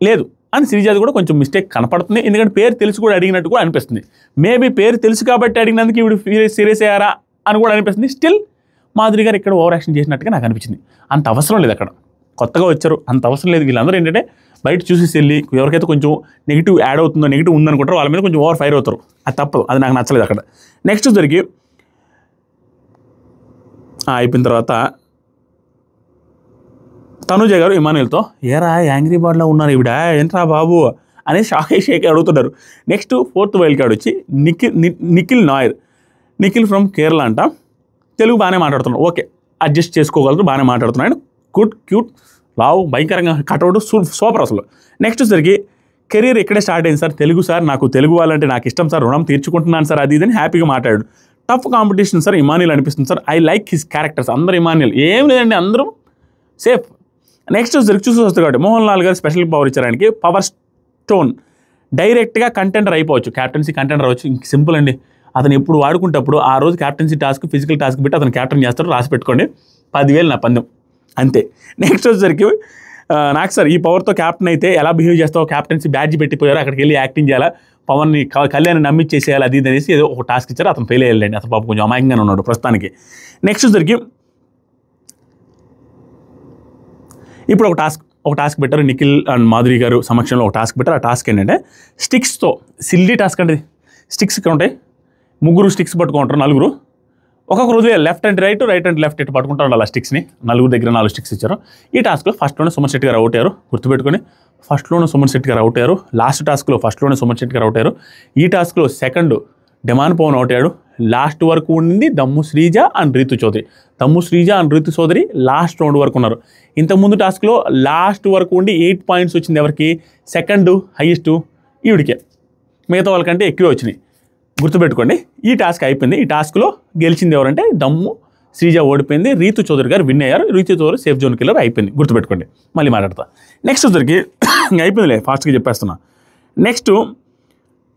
లేదు అని శ్రీజాది కూడా కొంచెం మిస్టేక్ కనపడుతుంది. ఎందుకంటే పేరు తెలిసి కూడా అడిగినట్టు కూడా అనిపిస్తుంది. మేబీ పేరు తెలుసు కాబట్టి అడిగినందుకు ఈవిడ సీరియస్ అయ్యారా అని కూడా అనిపిస్తుంది. స్టిల్ మాధురి గారు ఇక్కడ ఓవర్ యాక్షన్ చేసినట్టుగా నాకు అనిపించింది. అంత అవసరం లేదు, అక్కడ కొత్తగా వచ్చారు, అంత అవసరం లేదు. వీళ్ళందరూ ఏంటంటే బయట చూసేసి వెళ్ళి ఎవరికైతే కొంచెం నెగిటివ్ యాడ్ అవుతుందో, నెగిటివ్ ఉందనుకుంటారో వాళ్ళ మీద కొంచెం ఓవర్ ఫైర్ అవుతారు. అది తప్పదు, అది నాకు నచ్చలేదు అక్కడ. నెక్స్ట్ జరిగి అయిపోయిన తర్వాత తనుజ గారు ఇమానుయల్తో, ఏరా యాంగ్రీ బర్డ్లో ఉన్నారు ఈవిడ, ఏంట్రా బాబు అనేది షేక్ అడుగుతున్నారు. నెక్స్ట్ 4th వైల్డ్ కార్డ్ వచ్చి నిఖిల్ నాయర్. నిఖిల్ ఫ్రమ్ కేరళ అంట. తెలుగు బాగానే మాట్లాడుతున్నాడు, ఓకే అడ్జస్ట్ చేసుకోగలరు, బాగానే మాట్లాడుతున్నాడు. గుడ్, క్యూట్, లావు, భయంకరంగా కట్అవుట్, సూపర్ అసలు. నెక్స్ట్ వచ్చరికి కెరీర్ ఇక్కడే స్టార్ట్ అయింది సార్, తెలుగు సార్, నాకు తెలుగు వాళ్ళంటే నాకు ఇష్టం సార్, రుణం తీర్చుకుంటున్నాను సార్, అది ఇదని హ్యాపీగా మాట్లాడాడు. టఫ్ కాంపిటీషన్ సార్, ఇమాన్యుయల్ అనిపిస్తుంది sir, I like his characters. అందరూ ఇమాన్యుయల్, ఏం లేదండి, అందరూ సేఫ్. నెక్స్ట్ వచ్చరికి చూసి వస్తుంది కాబట్టి మోహన్ లాల్ గారు స్పెషల్ పవర్ ఇచ్చారు ఆయనకి, టోన్ డైరెక్ట్గా కంటెండర్ అయిపోవచ్చు, క్యాప్టెన్సీ కంటెండర్ అవ్వచ్చు. ఇంక సింపుల్ అండి. అతను ఎప్పుడు వాడుకుంటప్పుడు ఆ రోజు క్యాప్టెన్సీ టాస్క్, ఫిజికల్ టాస్క్ పెట్టి అతను క్యాప్టెన్ చేస్తాడు, రాసి పెట్టుకోండి. 10,000 నా పందెం అంతే. నెక్స్ట్ వచ్చేసరికి నాకు సార్ ఈ పవర్తో క్యాప్టెన్ అయితే ఎలా బిహేవ్ చేస్తావు, క్యాప్టెన్సీ బ్యాడ్జ్ పెట్టిపోయారు, అక్కడికి వెళ్ళి యాక్టింగ్ చేయాలా, పవన్ని కళ్యాణ్ నమ్మిచ్చేసేయాలి, అది అనేసి ఏదో ఒక టాస్క్ ఇచ్చారు. అతను ఫెయిల్ అయ్యాలండి. అతను పాపం కొంచెం అమాయకంగానే ఉన్నాడు ప్రస్తుతానికి. నెక్స్ట్ వచ్చేసరికి ఇప్పుడు ఒక టాస్క్ పెట్టారు నిఖిల్ అండ్ మాధురి గారు సమక్షంలో ఒక టాస్క్ పెట్టారు. ఆ టాస్క్ ఏంటంటే స్టిక్స్తో, సిల్లీ టాస్క్ అంటే స్టిక్స్ ఇక్కడ ఉంటాయి, 3 స్టిక్స్ పట్టుకుంటారు, 4 ఒక్కొక్క రోజు left and right, right and left ఇటు పట్టుకుంటూ ఉండాలి. ఆ స్టిక్స్ని 4 దగ్గర 4 స్టిక్స్ ఇచ్చారు. ఈ టాస్క్లో ఫస్ట్లోనే సుమన్ శెట్టి గారు అవుట్ అయ్యారు, గుర్తుపెట్టుకొని. ఫస్ట్లోనే సుమన్ శెట్టి గారు అవుట్ అయ్యారు. లాస్ట్ టాస్క్లో ఫస్ట్లోనే సుమన్ శెట్టి గారు అవుట్ అయ్యారు. ఈ టాస్క్లో సెకండ్ డెమాన్ పవన్ అవుట్ అయ్యాడు. లాస్ట్ వరకు ఉండింది Dammu Srija and Ritu Chaudhary. Dammu Srija and Ritu Chaudhary last round వరకు ఉన్నారు. ఇంతకుముందు టాస్క్లో లాస్ట్ వరకు ఉండి 8 పాయింట్స్ వచ్చింది ఎవరికి, సెకండ్ హైయెస్ట్ ఈవిడికే, మిగతా వాళ్ళకంటే ఎక్కువ వచ్చినాయి, గుర్తుపెట్టుకోండి. ఈ టాస్క్ అయిపోయింది. ఈ టాస్క్లో గెలిచింది ఎవరంటే దమ్ము శ్రీజ ఓడిపోయింది, రీతు చౌదరి గారు విన్ అయ్యారు. Ritu Chaudhary safe zone killer అయిపోయింది, గుర్తుపెట్టుకోండి. మళ్ళీ మాట్లాడతా. నెక్స్ట్ వచ్చరికి అయిపోయిందిలే, ఫాస్ట్గా చెప్పేస్తున్నా. నెక్స్ట్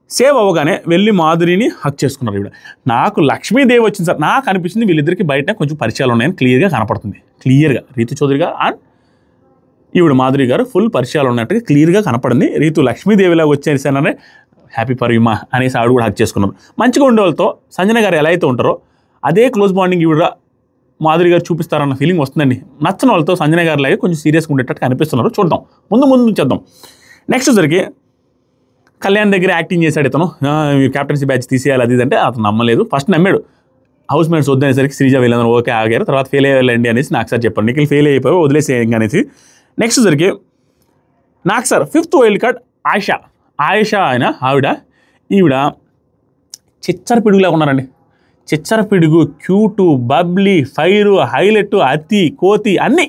సేవ్ అవ్వగానే వెళ్ళి మాధురిని హక్ చేసుకున్నారు. ఈవిడ నాకు లక్ష్మీదేవి వచ్చింది సార్, నాకు అనిపించింది వీళ్ళిద్దరికి బయట కొంచెం పరిచయాలు ఉన్నాయని క్లియర్గా కనపడుతుంది. క్లియర్గా రీతు చౌదరి గారు అండ్ ఈవిడ మాధురి గారు ఫుల్ పరిచయాలు ఉన్నట్టుగా క్లియర్గా కనపడింది. రీతు లక్ష్మీదేవిలాగా వచ్చేసాననే హ్యాపీ పర్యుమా అనేసి ఆవిడ కూడా హక్ చేసుకున్నారు. మంచిగా ఉండే వాళ్ళతో సంజన గారు ఎలా అయితే ఉంటారో అదే క్లోజ్ బాండింగ్ ఈవిడ మాధురి గారు చూపిస్తారన్న ఫీలింగ్ వస్తుందండి. నచ్చిన వాళ్ళతో సంజన గారు లాగే కొంచెం సీరియస్గా ఉండేటట్టు కనిపిస్తున్నారు. చూద్దాం, ముందు చేద్దాం. నెక్స్ట్ వచ్చరికి కళ్యాణ్ దగ్గర యాక్టింగ్ చేశాడు ఇతను, క్యాప్టెన్సీ బ్యాచ్ తీసేయాలి అది ఇదంటే అతను నమ్మలేదు. ఫస్ట్ నమ్మాడు, హౌస్ మేట్స్ వద్దనేసరికి శ్రీజ వీళ్ళందరూ ఓకే ఆగారు. తర్వాత ఫెయిల్ అయ్యాలండి అనేసి నాకు సార్ చెప్పండి, నిఖిల్ ఫెయిల్ అయిపోయి వదిలేసేయండి అనేసి. నెక్స్ట్ వచ్చరికి నాకు sir 5th wild card Ayesha ఆవిడ ఈవిడ చిచ్చర పిడుగులా ఉన్నారండి. చిచ్చర పిడుగు, క్యూటు, బబ్లీ, ఫైరు, హైలైట్, అతి, కోతి అన్నీ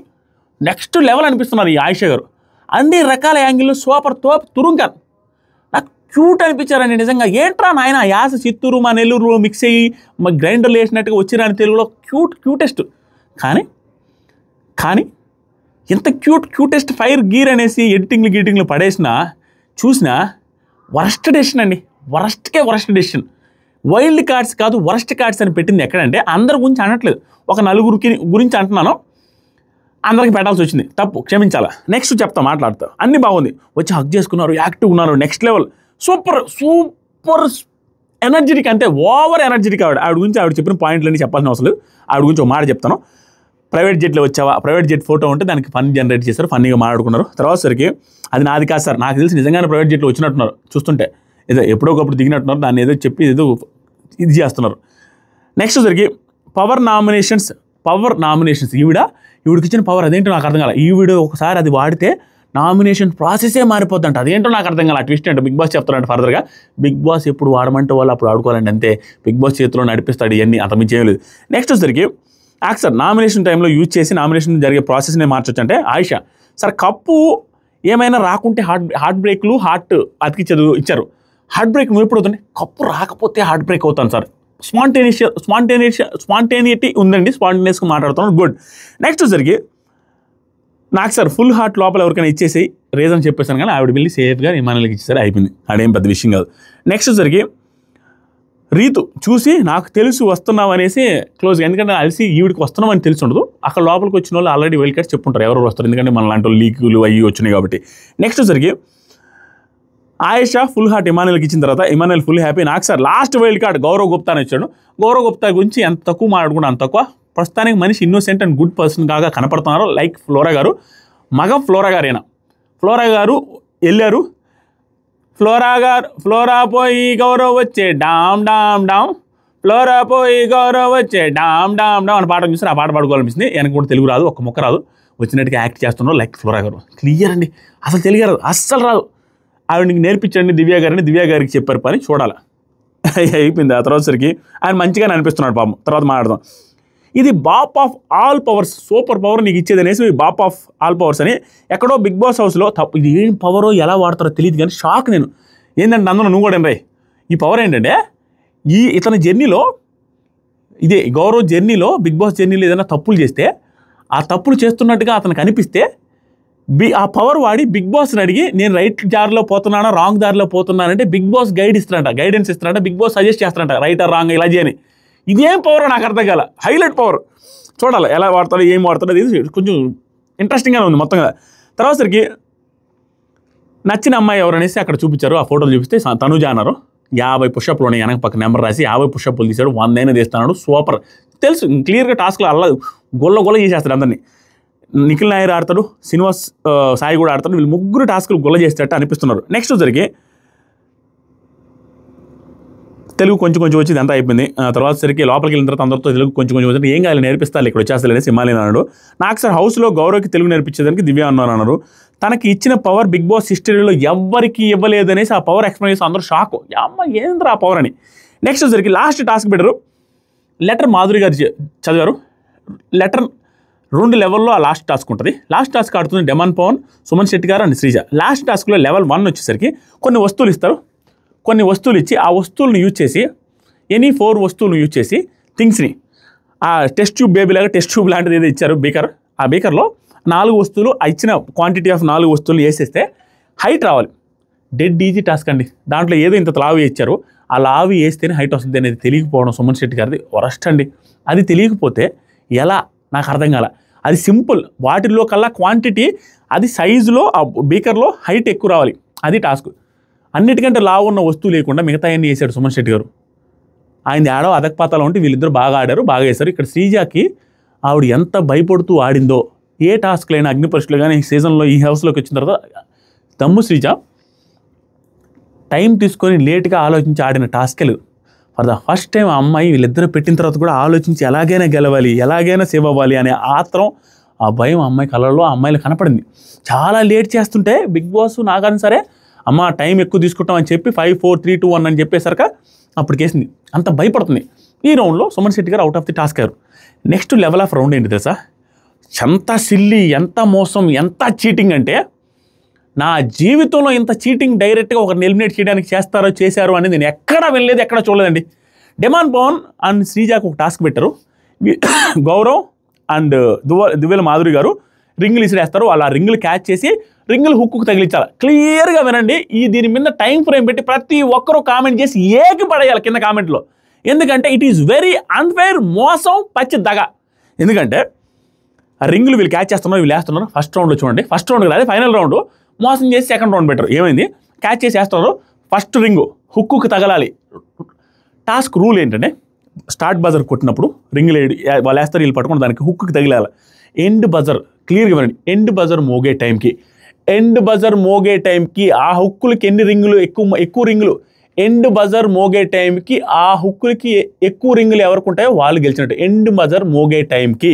నెక్స్ట్ లెవెల్ అనిపిస్తున్నారు ఈ ఆయిషా గారు. అన్ని రకాల యాంగిల్లో సూపర్ తురుంకారు. నాకు క్యూట్ అనిపించారండి నిజంగా. ఏంట్రా నాయన యాస చిత్తూరు మా నెల్లూరు మిక్స్ అయ్యి మా గ్రైండర్లు వేసినట్టుగా వచ్చిరాని తెలుగులో క్యూటెస్ట్. కానీ ఇంత క్యూటెస్ట్ ఫైర్ గీర్ అనేసి ఎడిటింగ్లు పడేసినా చూసినా వరస్ట్ డెసిషన్ అండి. Worst decision. వైల్డ్ కార్డ్స్ కాదు వరస్ట్ కార్డ్స్ అని పెట్టింది ఎక్కడంటే అందరి గురించి అనట్లేదు, ఒక 4 గురించి అంటున్నాను. అందరికి పెట్టాల్సి వచ్చింది, తప్పు, క్షమించాలా. నెక్స్ట్ చెప్తా, మాట్లాడతా. అన్నీ బాగుంది, వచ్చి హక్ చేసుకున్నారు, యాక్టివ్ ఉన్నారు, నెక్స్ట్ లెవెల్, సూపర్ ఎనర్జెటిక్, అంటే ఓవర్ ఎనర్జెటిక్. ఆవిడ గురించి ఆవిడ చెప్పిన పాయింట్లన్నీ చెప్పాల్సిన అవసరం లేదు. ఆవిడ గురించి ఒక మాట చెప్తాను. ప్రైవేట్ జెట్లో వచ్చావా, ప్రైవేట్ జెట్ ఫోటో ఉంటే దానికి ఫన్ జనరేట్ చేశారు, ఫన్నీగా మాట్లాడుకున్నారు. తర్వాత సరికి అది నాది కాదు సార్, నాకు తెలిసి నిజంగానే ప్రైవేట్ జెట్లో వచ్చినట్టున్నారు, చూస్తుంటే ఏదో ఎప్పుడో ఒకప్పుడు దిగినట్టున్నారు, దాన్ని ఏదో చెప్పి ఏదో ఇది చేస్తున్నారు. నెక్స్ట్ సరికి పవర్ నామినేషన్స్ ఈవిడికి ఇచ్చిన పవర్ అదేంటో నాకు అర్థం కాలే. ఈవిడ ఒకసారి అది వాడితే నామినేషన్ ప్రాసెసే మారిపోద్దంట, అదేంటో నాకు అర్థం కాలే. ఆ ట్విస్ట్ అంటే బిగ్ బాస్ చెప్తారంటే ఫర్దర్గా, బిగ్ బాస్ ఎప్పుడు వాడమంటే వాళ్ళు అప్పుడు ఆడుకోవాలండి, అంతే. బిగ్ బాస్ చేతిలో నడిపిస్తాడు ఇవన్నీ, అంతమించి ఏం లేదు. నెక్స్ట్ వచ్చరికి సార్ నామినేషన్ టైంలో యూజ్ చేసి నామినేషన్ జరిగే ప్రాసెస్ని మార్చొచ్చు అంటే ఆయిషా సార్ కప్పు ఏమైనా రాకుంటే హార్ట్ బ్రేక్లు అతికిచ్చేది ఇచ్చారు. హార్ట్ బ్రేక్ ఎప్పుడు అవుతుంది, కప్పు రాకపోతే హార్ట్ బ్రేక్ అవుతాను సార్. స్పాంటేనిటీ ఉందండి, స్పాంటేనియస్గా మాట్లాడుతున్నాను, గుడ్. నెక్స్ట్ వచ్చరికి నాకు సార్ ఫుల్ హార్ట్ లోపల ఎవరికైనా ఇచ్చేసి రీజన్ చెప్పేసాను, కానీ ఆవిడ వెళ్ళి సేఫ్గా ఇమానుయల్కి ఇచ్చేసారు, అయిపోయింది. అదేం పెద్ద విషయం కాదు. నెక్స్ట్ వచ్చరికి రీతు చూసి నాకు తెలుసు వస్తున్నావు అనేసి క్లోజ్గా, ఎందుకంటే అలసి ఈవిడికి వస్తున్నామని తెలిసి ఉండదు. అక్కడ లోపలికి వచ్చిన వాళ్ళు ఆల్రెడీ వైల్డ్ కార్డ్స్ చెప్పుంటారు ఎవరు వస్తారు, ఎందుకంటే మన లాంటి వాళ్ళు లీకులు అయ్యి వచ్చినాయి కాబట్టి. నెక్స్ట్ వచ్చరికి ఆయిషా ఫుల్ హార్ట్ ఇమానుయల్కి ఇచ్చిన తర్వాత ఇమానుయల్ ఫుల్ హ్యాపీ. నాకు sir last wild card Gaurav Gupta అని వచ్చాడు. గౌరవ్ గుప్తా గురించి ఎంత తక్కువ మాట్లాడుకుంటే అంత తక్కువ. ప్రస్తుతానికి మనిషి ఇన్నోసెంట్ అండ్ గుడ్ పర్సన్ కాగా కనపడుతున్నారు, లైక్ ఫ్లోరా గారు. ఫ్లోరా గారు వెళ్ళారు. ఫ్లోరా పోయి గౌరవ్ వచ్చే డామ్ ఫ్లోరా పోయి గౌరవ్ వచ్చే డామ్ అని పాట చూస్తే ఆ పాట పాడుకోవాలనిపిస్తుంది. వెనక కూడా తెలుగు రాదు, ఒక్క ముక్క రాదు, వచ్చినట్టుగా యాక్ట్ చేస్తున్నారు లైక్ ఫ్లోరా గారు. క్లియర్ అండి, అసలు తెలుగు రాదు, అస్సలు రాదు. ఆవిడకి నేర్పించండి దివ్య గారికి చెప్పారు పని, చూడాలి. అయిపోయింది. ఆ తర్వాత సరికి ఆయన మంచిగానే అనిపిస్తున్నాడు పాపం. తర్వాత మాట్లాడదాం. ఇది బాప్ of all powers, super power నీకు ఇచ్చేది అనేసి బాప్ ఆఫ్ ఆల్ పవర్స్ అని ఎక్కడో బిగ్ బాస్ హౌస్లో తప్పు. ఇది ఏం పవరో ఎలా వాడతారో తెలియదు, కానీ షాక్ నేను. ఏంటంటే అందులో నువ్వు కూడా రే, ఈ పవర్ ఏంటంటే ఇతని జర్నీలో, ఇదే గౌరవ్ జర్నీలో, బిగ్ బాస్ జర్నీలో ఏదైనా తప్పులు చేస్తే ఆ తప్పులు చేస్తున్నట్టుగా అతనికి అనిపిస్తే ఆ పవర్ వాడి బిగ్ బాస్ని అడిగి నేను రైట్ దారిలో పోతున్నానా రాంగ్ దారిలో పోతున్నానంటే బిగ్ బాస్ గైడెన్స్ ఇస్తారంట, బిగ్ బాస్ సజెస్ట్ చేస్తారంట రైట్ ఆర్ రాంగ్ ఇలా చేయని. ఇదేం పవర్ నాకు అర్థం కాల. హైలైట్ పవర్ చూడాలి ఎలా వాడతాడో ఏం వాడతాడో, ఇది కొంచెం ఇంట్రెస్టింగ్గానే ఉంది మొత్తంగా. తర్వాత సరికి నచ్చిన అమ్మాయి ఎవరనేసి అక్కడ చూపించారు. ఆ ఫోటోలు చూపిస్తే తనుజ అన్నారు. 50 పుషప్లు ఉన్నాయి, వెనక పక్క నెంబర్ రాసి 50 పుషప్లు తీశాడు, 100 తీస్తున్నాడు. సూపర్, తెలుసు క్లియర్గా టాస్క్లో అలా గొల్ల చేసేస్తాడు అందరినీ. నిఖిల్ నాయర్ ఆడతాడు, శ్రీనివాస్ సాయి కూడా ఆడతాడు. వీళ్ళు ముగ్గురు టాస్కులు గొల్ల చేసేటట్టు అనిపిస్తున్నారు. నెక్స్ట్ వచ్చరికి తెలుగు కొంచెం వచ్చింది, అంతా అయిపోయింది. తర్వాత సరికి లోపలికి వెళ్ళిన తర్వాత అందరితో తెలుగు కొంచెం వచ్చింది. ఏం కాదు నేర్పిస్తారు ఇక్కడ వచ్చేస్తలేని సింహాలి అన్నాడు. నాకు సార్ హౌస్లో గౌరవ్కి తెలుగు నేర్పించేదానికి దివ్య అన్నారు. తనకి ఇచ్చిన పవర్ బిగ్ బాస్ హిస్టరీలో ఎవ్వరికి ఇవ్వలేదనేసి ఆ పవర్ ఎక్స్ప్లెయిన్ చేసి అందరూ షాక్. అమ్మ ఏంద్రా ఆ పవర్ అని. నెక్స్ట్ వచ్చరికి లాస్ట్ టాస్క్ పెట్టారు. లెటర్ మాధురి గారు చదివారు. లెటర్ 2 లెవెల్లో ఆ లాస్ట్ టాస్క్ ఉంటుంది. లాస్ట్ టాస్క్ ఆడుతుంది డెమాన్ పవన్, సుమన్ శెట్టి గారు అండ్ శ్రీజ. లాస్ట్ టాస్క్లో లెవెల్ 1 వచ్చేసరికి కొన్ని వస్తువులు ఇస్తారు. కొన్ని వస్తువులు ఇచ్చి ఆ వస్తువులను యూజ్ చేసి ఎనీ 4 వస్తువులను యూజ్ చేసి థింగ్స్ని ఆ టెస్ట్ ట్యూబ్ బేబీ లాగా టెస్ట్ ట్యూబ్ లాంటిది ఏదో ఇచ్చారు బీకర్. ఆ బీకర్లో 4 వస్తువులు ఇచ్చిన క్వాంటిటీ ఆఫ్ 4 వస్తువులు వేసేస్తే హైట్ రావాలి. డెడ్ ఈజీ టాస్క్ అండి. దాంట్లో ఏదో ఇంత లావి ఇచ్చారు, ఆ లావి వేస్తేనే హైట్ వస్తుంది అనేది తెలియకపోవడం సుమన్ శెట్టి గారిది వరస్ట్ అండి. అది తెలియకపోతే ఎలా నాకు అర్థం కాల. అది సింపుల్, వాటిల్లో కల్లా క్వాంటిటీ అది సైజులో ఆ బీకర్లో హైట్ ఎక్కువ రావాలి, అది టాస్క్. అన్నిటికంటే లావు ఉన్న వస్తువు లేకుండా మిగతా అన్ని వేసాడు సుమన్ శెట్టి గారు. ఆయన ఆడో అదకపాతాలో ఉంటే వీళ్ళిద్దరు బాగా ఆడారు, బాగా వేశారు. ఇక్కడ శ్రీజాకి ఆవిడ ఎంత భయపడుతూ ఆడిందో ఏ టాస్క్లైనా అగ్ని పరీక్షలు కానీ ఈ సీజన్లో ఈ హౌస్లోకి వచ్చిన తర్వాత దమ్ము శ్రీజ టైం తీసుకొని లేట్గా ఆలోచించి ఆడిన టాస్కే లేదు. ఫర్ ద ఫస్ట్ టైం ఆ అమ్మాయి వీళ్ళిద్దరు పెట్టిన తర్వాత కూడా ఆలోచించి ఎలాగైనా గెలవాలి, ఎలాగైనా సేవ్ అవ్వాలి అనే ఆత్రం, ఆ భయం ఆ అమ్మాయి కళ్ళలో ఆ అమ్మాయిలు కనపడింది. చాలా లేట్ చేస్తుంటే బిగ్ బాస్ నాగాని సరే అమ్మ టైం ఎక్కువ తీసుకుంటాం అని చెప్పి 5 4 3 2 1 అని చెప్పేసరిక అప్పుడు కేసింది. అంత భయపడుతుంది. ఈ రౌండ్లో సుమన్ శెట్టి గారు అవుట్ ఆఫ్ ది టాస్క్ అయ్యారు. నెక్స్ట్ లెవెల్ ఆఫ్ రౌండ్ ఏంటి తెలుసా? ఎంత సిల్లీ, ఎంత మోసం, ఎంత చీటింగ్ అంటే నా జీవితంలో ఇంత చీటింగ్ డైరెక్ట్గా ఒకరిని ఎలిమినేట్ చేయడానికి చేశారు అనేది నేను ఎక్కడా వెళ్ళలేదు, ఎక్కడ చూడలేదండి. డెమాన్ పవన్ అండ్ శ్రీజాకు ఒక టాస్క్ పెట్టారు. గౌరవ్ అండ్ దువ్వెల మాధురి గారు రింగులు ఇసిరేస్తారు. వాళ్ళు ఆ రింగులు క్యాచ్ చేసి రింగులు హుక్కు తగిలించాలి. క్లియర్గా వినండి. దీని మీద టైం ఫ్రేమ్ పెట్టి ప్రతి ఒక్కరూ కామెంట్ చేసి ఏకి పడేయాలి కింద కామెంట్లో. ఎందుకంటే ఇట్ ఈస్ వెరీ అన్ఫెయిర్, మోసం, పచ్చి దగ. ఎందుకంటే ఆ రింగులు వీళ్ళు క్యాచ్ చేస్తున్నారు, వీళ్ళు వేస్తున్నారు. ఫస్ట్ రౌండ్లో చూడండి, ఫస్ట్ రౌండ్ కాదు ఫైనల్ రౌండ్ మోసం చేసి సెకండ్ రౌండ్ పెట్టారు. ఏమైంది? క్యాచ్ చేసి వేస్తున్నారు. ఫస్ట్ రింగు హుక్కుకి తగలాలి. టాస్క్ రూల్ ఏంటంటే స్టార్ట్ బజర్ కొట్టినప్పుడు రింగులు వాళ్ళు వేస్తారు, వీళ్ళు పట్టుకుని దానికి హుక్కుకి తగిలాలి. ఎండ్ బజర్ క్లియర్గా వినండి. ఎండ్ బజర్ మోగే టైంకి ఆ హుక్కులకి ఎన్ని రింగులు ఎక్కువ రింగులు, ఎండ్ బజర్ మోగే టైంకి ఆ హుక్కులకి ఎక్కువ రింగులు ఎవరికి ఉంటాయో వాళ్ళు గెలిచినట్టు. ఎండ్ బజర్ మోగే టైంకి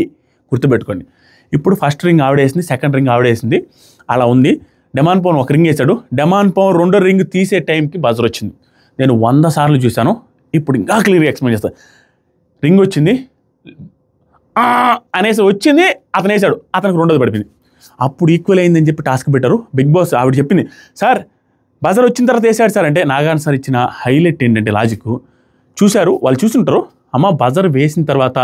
గుర్తుపెట్టుకోండి. ఇప్పుడు ఫస్ట్ రింగ్ ఆవిడేసింది, సెకండ్ రింగ్ ఆవిడేసింది, అలా ఉంది. డెమాన్ పవన్ ఒక రింగ్ వేసాడు. డెమాన్ పవన్ రెండో రింగ్ తీసే టైంకి బజర్ వచ్చింది. నేను 100 సార్లు చూశాను. ఇప్పుడు ఇంకా క్లియర్గా ఎక్స్ప్లెయిన్ చేస్తాను. రింగ్ వచ్చింది అనేసి వచ్చింది, అతను వేసాడు, అతనికి రెండోది పడిపోయింది. అప్పుడు ఈక్వల్ అయిందని చెప్పి టాస్క్ పెట్టారు. బిగ్ బాస్ ఆవిడ చెప్పింది, సార్ బజర్ వచ్చిన తర్వాత వేసాడు సార్ అంటే. నాగార్జున సార్ ఇచ్చిన హైలైట్ ఏంటంటే లాజిక్ చూశారు, వాళ్ళు చూసుంటారు. అమ్మ బజర్ వేసిన తర్వాత,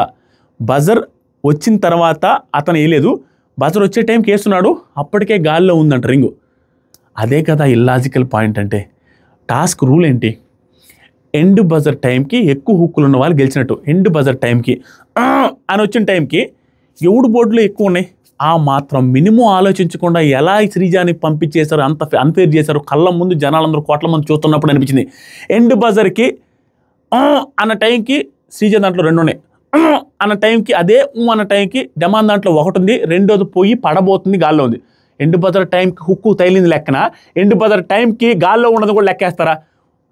బజర్ వచ్చిన తర్వాత అతను వేయలేదు, బజర్ వచ్చే టైంకి వేస్తున్నాడు, అప్పటికే గాల్లో ఉందంట రింగు. అదే కదా ఇల్లాజికల్ పాయింట్ అంటే. టాస్క్ రూల్ ఏంటి? ఎండ్ బజర్ టైంకి ఎక్కువ హుక్కులు ఉన్న వాళ్ళు గెలిచినట్టు. ఎండ్ బజర్ టైంకి అని వచ్చిన టైంకి ఎవడు బోర్డులో ఎక్కువ ఉన్నాయి, ఆ మాత్రం మినిమం ఆలోచించకుండా ఎలా శ్రీజాని పంపించేశారు, అంత అన్ఫేర్ చేశారు. కళ్ళ ముందు జనాలందరూ కోట్ల మంది చూస్తున్నప్పుడు అనిపించింది. ఎండ్ బజర్కి అన్న టైంకి శ్రీజ దాంట్లో 2 ఉన్నాయి, అన్న టైంకి అదే అన్న టైంకి డెమాన్ దాంట్లో 1 ఉంది, రెండోది పోయి పడబోతుంది, గాల్లో ఉంది. ఎండ్ బజర్ టైంకి హుక్కు తగిలింది లెక్కన, ఎండ్ బజర్ టైంకి గాల్లో ఉన్నది కూడా లెక్కేస్తారా?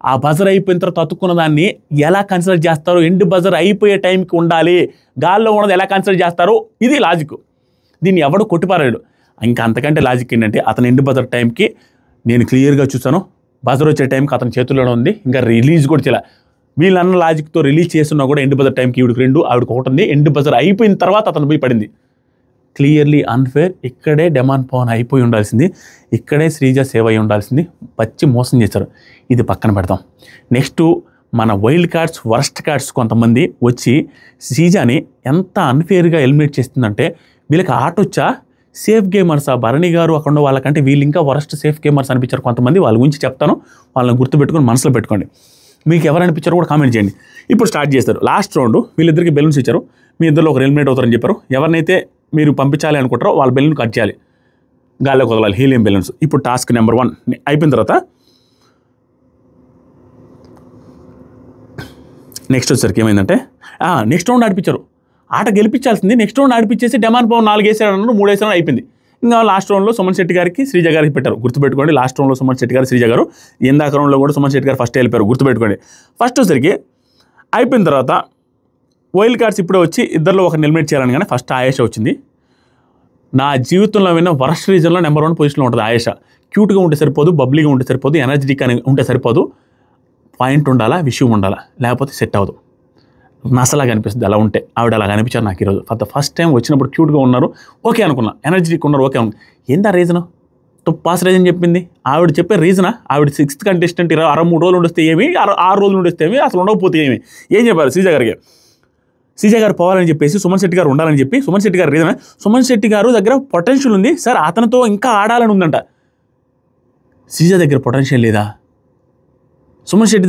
ఆ బజర్ అయిపోయిన తర్వాత అతుక్కున్న దాన్ని ఎలా కన్సిడర్ చేస్తారు? ఎండ్ బజర్ అయిపోయే టైంకి ఉండాలి, గాల్లో ఉన్నది ఎలా కన్సిడర్ చేస్తారు? ఇది లాజిక్. దీన్ని ఎవడు కొట్టిపారాడు. ఇంకా అంతకంటే లాజిక్ ఏంటంటే అతను ఎండ్ బజర్ టైంకి నేను క్లియర్గా చూసాను, బజర్ వచ్చే టైంకి అతని చేతుల్లోనే ఉంది, ఇంకా రిలీజ్ కూడా చేయాలి. వీళ్ళన్న లాజిక్తో రిలీజ్ చేస్తున్నా కూడా ఎండ్ బజర్ టైంకి ఈవిడికి 2, ఆవిడకి 1 ఉంది. ఎండ్ బజర్ అయిపోయిన తర్వాత అతను పోయి పడింది. Clearly unfair. ఇక్కడే డెమాన్ పవన్ అయిపోయి ఉండాల్సింది, ఇక్కడే శ్రీజ సేవ్ అయి ఉండాల్సింది. పచ్చి మోసం చేశారు. ఇది పక్కన పెడతాం. నెక్స్ట్ మన వైల్డ్ కార్డ్స్, వరస్ట్ కార్డ్స్ కొంతమంది వచ్చి శ్రీజాని ఎంత అన్ఫేర్గా ఎలిమినేట్ చేస్తుందంటే, వీళ్ళకి ఆట వచ్చా, సేఫ్ గేమర్స్ ఆ భరణి గారు అక్కడ ఉన్న వాళ్ళకంటే వీళ్ళు ఇంకా వరస్ట్ సేఫ్ గేమర్స్ అనిపించారు కొంతమంది. వాళ్ళ గురించి చెప్తాను, వాళ్ళని గుర్తుపెట్టుకొని మనసులో పెట్టుకోండి. మీకు ఎవరు అనిపించారో కూడా కామెంట్ చేయండి. ఇప్పుడు స్టార్ట్ చేస్తారు. లాస్ట్ రౌండ్ వీళ్ళిద్దరికి బెలూన్స్ ఇచ్చారు. మీ ఇద్దరు ఒకరు ఎలిమినేట్ అవుతారని చెప్పారు. ఎవరినైతే మీరు పంపించాలి అనుకుంటారో వాళ్ళ బెలూన్ కట్ చేయాలి, గాల్లోకి వదలాలి, హీలియం బెలూన్స్. ఇప్పుడు టాస్క్ నెంబర్ 1 అయిపోయిన తర్వాత నెక్స్ట్ వచ్చేసరికి ఏమైందంటే నెక్స్ట్ రౌండ్ ఆడిపించారు. ఆట గెలిపించాల్సింది. నెక్స్ట్ రౌండ్ ఆడిపించేసి డెమాన్ పవన్ 4 వేసాడు అన్నారు, 3 వేసాడు, అయిపోయింది. ఇంకా లాస్ట్ రౌండ్లో సుమన్ శెట్టి గారికి శ్రీజ గారికి పెట్టారు. గుర్తుపెట్టుకోండి, లాస్ట్ రౌండ్లో సుమన్ శెట్టి గారు శ్రీజ గారు, ఇందాక రౌండ్లో కూడా సుమన్ శెట్టి గారు ఫస్ట్ వెళ్ళిపోయారు. గుర్తుపెట్టుకోండి. ఫస్ట్ వచ్చేసరికి అయిపోయిన తర్వాత వైల్డ్ కార్డ్స్ ఇప్పుడే వచ్చి ఇద్దరిలో ఒకరిని ఎలిమినేట్ చేయాలని, కానీ ఫస్ట్ ఆయేష వచ్చింది. నా జీవితంలో విన్న వరస్ట్ రీజన్లో నెంబర్ 1 పొజిషన్లో ఉంటుంది ఆయేష. క్యూట్గా ఉంటే సరిపోదు, బబ్లీగా ఉంటే సరిపోదు, ఎనర్జెటిక్ అని ఉంటే సరిపోదు, పాయింట్ ఉండాలా, విషయం ఉండాలా, లేకపోతే సెట్ అవ్వదు. నసలాగా అనిపిస్తుంది అలా ఉంటే. ఆవిడ అలా అనిపించారు నాకు ఈరోజు. ఫస్ట్ టైం వచ్చినప్పుడు క్యూట్గా ఉన్నారు, ఓకే అనుకున్నా, ఎనర్జెటిక్ ఉన్నారు, ఓకే అనుకున్నా. ఏందా రీజను? పాస్ రీజన్ చెప్పింది ఆవిడ. చెప్పే రీజనా? ఆవిడ 6th కంటెస్టెంట్ 23 రోజులు ఉండొస్తే ఏమి, 6 రోజులు ఉండొస్తే ఏమి, అసలు ఉండకపోతే ఏమి? ఏం చెప్పారు శ్రీజ గారికి? శ్రీజ గారు పోవాలని చెప్పేసి సుమన్ శెట్టి గారు ఉండాలని చెప్పి, సుమన్ శెట్టి గారు రీజన్, సుమన్ శెట్టి గారు దగ్గర పొటెన్షియల్ ఉంది సార్, అతనితో ఇంకా ఆడాలని ఉందంట. శ్రీజ దగ్గర పొటెన్షియల్ లేదా? సుమన్ శెట్టి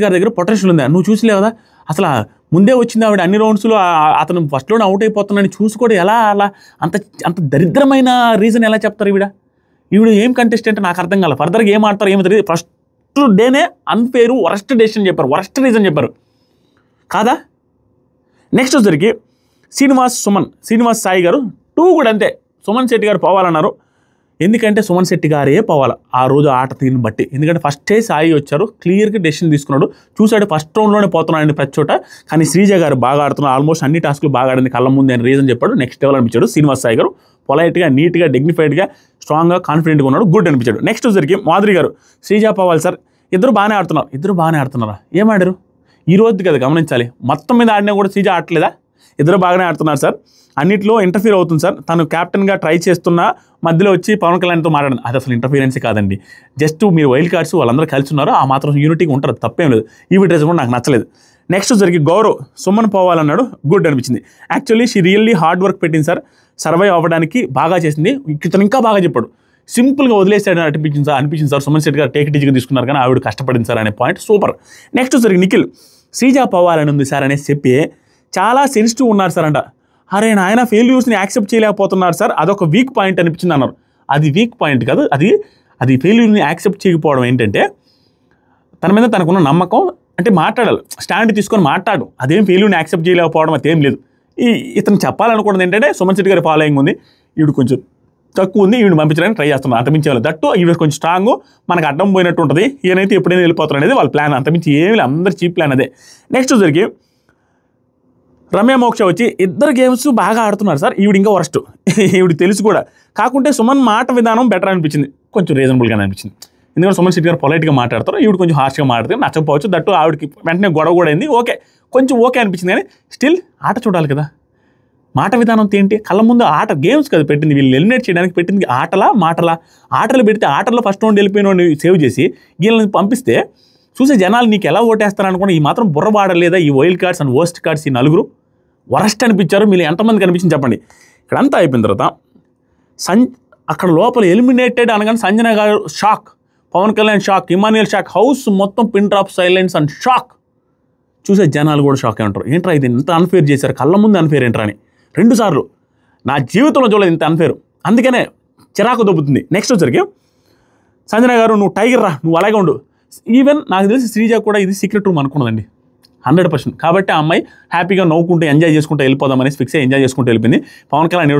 గారి దగ్గర పొటెన్షియల్ ఉందా? నువ్వు చూసలేదా? అసలు ముందే వచ్చింది ఆవిడ అన్ని రౌండ్స్లో. అతను ఫస్ట్లోనే అవుట్ అయిపోతున్నాడని చూసి కూడా ఎలా అలా అంత దరిద్రమైన రీజన్ ఎలా చెప్తారు? ఈవిడ ఏం కంటెస్టెంట్ నాకు అర్థం కాలేదు. ఫర్దర్గా ఏం ఆడతారు ఏమో తెలియదు. ఫస్ట్ డేనే అన్ఫేరు, వరస్ట్ డెసిషన్ చెప్పారు, వరస్ట్ రీజన్ చెప్పారు కాదా? నెక్స్ట్ వచ్చరికి శ్రీనివాస్ సాయి గారు 2 కూడా అంతే. సుమన్ శెట్టి గారు పోవాలన్నారు. ఎందుకంటే సుమన్ శెట్టి గారే పోవాలి ఆ రోజు ఆట తీరుని బట్టి. ఎందుకంటే ఫస్టే సాయి వచ్చారు, క్లియర్గా డెసిషన్ తీసుకున్నాడు, చూసాడు ఫస్ట్ రౌండ్లోనే పోతున్నాడని ప్రతి చోట. కానీ శ్రీజ గారు బాగా ఆడుతున్నారు, ఆల్మోస్ట్ అన్ని టాస్క్లు బాగా ఆడింది కళ్ళ ముందు అని రీజన్ చెప్పాడు. నెక్స్ట్ లెవెల్ అనిపించాడు శ్రీనివాస్ సాయి గారు. పొలైట్గా, నీట్గా, డిగ్నిఫైడ్గా, స్ట్రాంగ్గా, కాన్ఫిడెంట్గా ఉన్నాడు, గుడ్ అనిపించాడు. నెక్స్ట్ వచ్చరికి మాధురి గారు, శ్రీజ పోవాలి సార్, ఇద్దరు బాగానే ఆడుతున్నారా? ఏం ఆడారు ఈ రోజు కదా గమనించాలి. మొత్తం మీద ఆడినా కూడా శ్రీజ ఆడలేదా? ఇద్దరు బాగానే ఆడుతున్నారు సార్, అన్నింటిలో ఇంటర్ఫీర్ అవుతుంది సార్. తను క్యాప్టెన్గా ట్రై చేస్తున్న మధ్యలో వచ్చి పవన్ కళ్యాణ్తో మాట్లాడింది. అది అసలు ఇంటర్ఫీరెన్సే కాదండి. జస్ట్ మీరు వైల్డ్ కార్డ్స్ వాళ్ళందరూ కలిసి ఉన్నారు, ఆ మాత్రం యూనిటీగా ఉంటారు, తప్పేం లేదు. ఈ డ్రెస్ కూడా నాకు నచ్చలేదు. నెక్స్ట్ జరిగి గౌరవ్ సుమన్ పోవాలన్నాడు, గుడ్ అనిపించింది. Actually she really hard work పెట్టింది సార్, సర్వైవ్ అవ్వడానికి బాగా చేసింది. ఇతను ఇంకా బాగా చెప్పాడు, సింపుల్గా వదిలేసాడు అనిపించింది సార్. సుమన్ శెట్టి గారు టేక్ ఇట్ ఈజీగా తీసుకున్నారు, కానీ ఆవిడ కష్టపడింది సార్ అనే పాయింట్ సూపర్. నెక్స్ట్ జరిగి నిఖిల్, శ్రీజ పోవాలని ఉంది సార్ అనేసి చెప్పి చాలా సెన్సిటివ్ ఉన్నారు సార్ అంట. అరే నాయన, ఫెయిల్యూర్స్ని యాక్సెప్ట్ చేయలేకపోతున్నారు సార్, అదొక వీక్ పాయింట్ అనిపించింది అన్నారు. అది వీక్ పాయింట్ కాదు, అది ఫెయిల్యూర్ని యాక్సెప్ట్ చేయకపోవడం ఏంటంటే తన మీద తనకున్న నమ్మకం. అంటే మాట్లాడాలి, స్టాండ్ తీసుకొని మాట్లాడు, అదేం ఫెయిల్యూర్ని యాక్సెప్ట్ చేయలేకపోవడం అదేం లేదు. ఇతను చెప్పాలనుకున్నది ఏంటంటే సుమన్ శెట్టి గారి ఫాలోయింగ్ ఉంది, ఈవిడ కొంచెం తక్కువ ఉంది, ఈవిడ పంపించడానికి ట్రై చేస్తున్నారు, అంతమించి వాళ్ళు దట్టు ఈవిడ కొంచెం స్ట్రాంగ్, మనకు అడ్డం పోయినట్టు ఉంటుంది, ఈయనైతే ఎప్పుడైనా వెళ్ళిపోతారు అనేది వాళ్ళ ప్లాన్, అంతమించి ఏమి లేదు, అందరి చీప్ ప్లాన్ అదే. నెక్స్ట్ జరిగి రమ్య మోక్ష వచ్చి ఇద్దరు గేమ్స్ బాగా ఆడుతున్నారు సార్, ఈవిడ ఇంకా వరస్ట్, ఈవిడ తెలుసు కూడా. కాకుంటే సుమన్ మాట విధానం బెటర్ అనిపించింది, కొంచెం రీజనబుల్గానే అనిపించింది. ఎందుకంటే సుమన్ శెట్టి గారు పొలైట్గా మాట్లాడతారు, ఈవిడ కొంచెం హార్ష్గా మాట్లాడితే నచ్చకపోవచ్చు. దట్టు ఆవిడకి వెంటనే గొడవ కూడా అయింది, కొంచెం ఓకే అనిపించింది. కానీ స్టిల్ ఆట చూడాలి కదా, మాట విధానం ఏంటి? కళ్ళ ముందు ఆట, గేమ్స్ కదా పెట్టింది, వీళ్ళు ఎలిమినేట్ చేయడానికి పెట్టింది ఆటలా మాటలా? ఆటలు పెడితే ఆటల్లో ఫస్ట్ రౌండ్ వెళ్ళిపోయిన సేవ్ చేసి వీళ్ళని పంపిస్తే చూసే జనాలు నీకు ఎలా ఓటేస్తారు అనుకోండి. ఈ మాత్రం బుర్ర వాడలేదా ఈ wild cards and worst cards? ఈ నలుగురు వరస్ట్ అనిపించారు. మీరు ఎంతమంది కనిపించింది చెప్పండి. ఇక్కడంతా అయిపోయిన తర్వాత అక్కడ లోపల ఎలిమినేటెడ్ అనగానే సంజన గారు shock, Pawan Kalyan shock, Emmanuel shock, house మొత్తం pin drop silence and shock. చూసే జనాలు కూడా షాక్ అయి ఉంటారు, ఏంట్రా ఇది ఇంత అన్ఫేర్ చేశారు, కళ్ళ ముందు అన్ఫేర్ ఏంట్రా అని. 2 సార్లు నా జీవితంలో చూడలేదు ఇంత అన్ఫేర్, అందుకనే చిరాకు దొబ్బుతుంది. నెక్స్ట్ వచ్చరికి సంజన గారు, నువ్వు టైగర్ రా, నువ్వు అలాగే ఉండు. ఈవెన్ నాకు తెలిసి శ్రీజ కూడా ఇది సీక్రెట్ రూమ్ అనుకున్నదండి 100%. కాబట్టి ఆ అమ్మాయి హ్యాపీగా నవ్వుకుంటూ ఎంజాయ్ చేసుకుంటూ వెళ్ళిపోదామనేసి ఫిక్స్ అయ్యి ఎంజాయ్ చేసుకుంటూ వెళ్ళిపోయింది. పవన్ కళ్యాణ్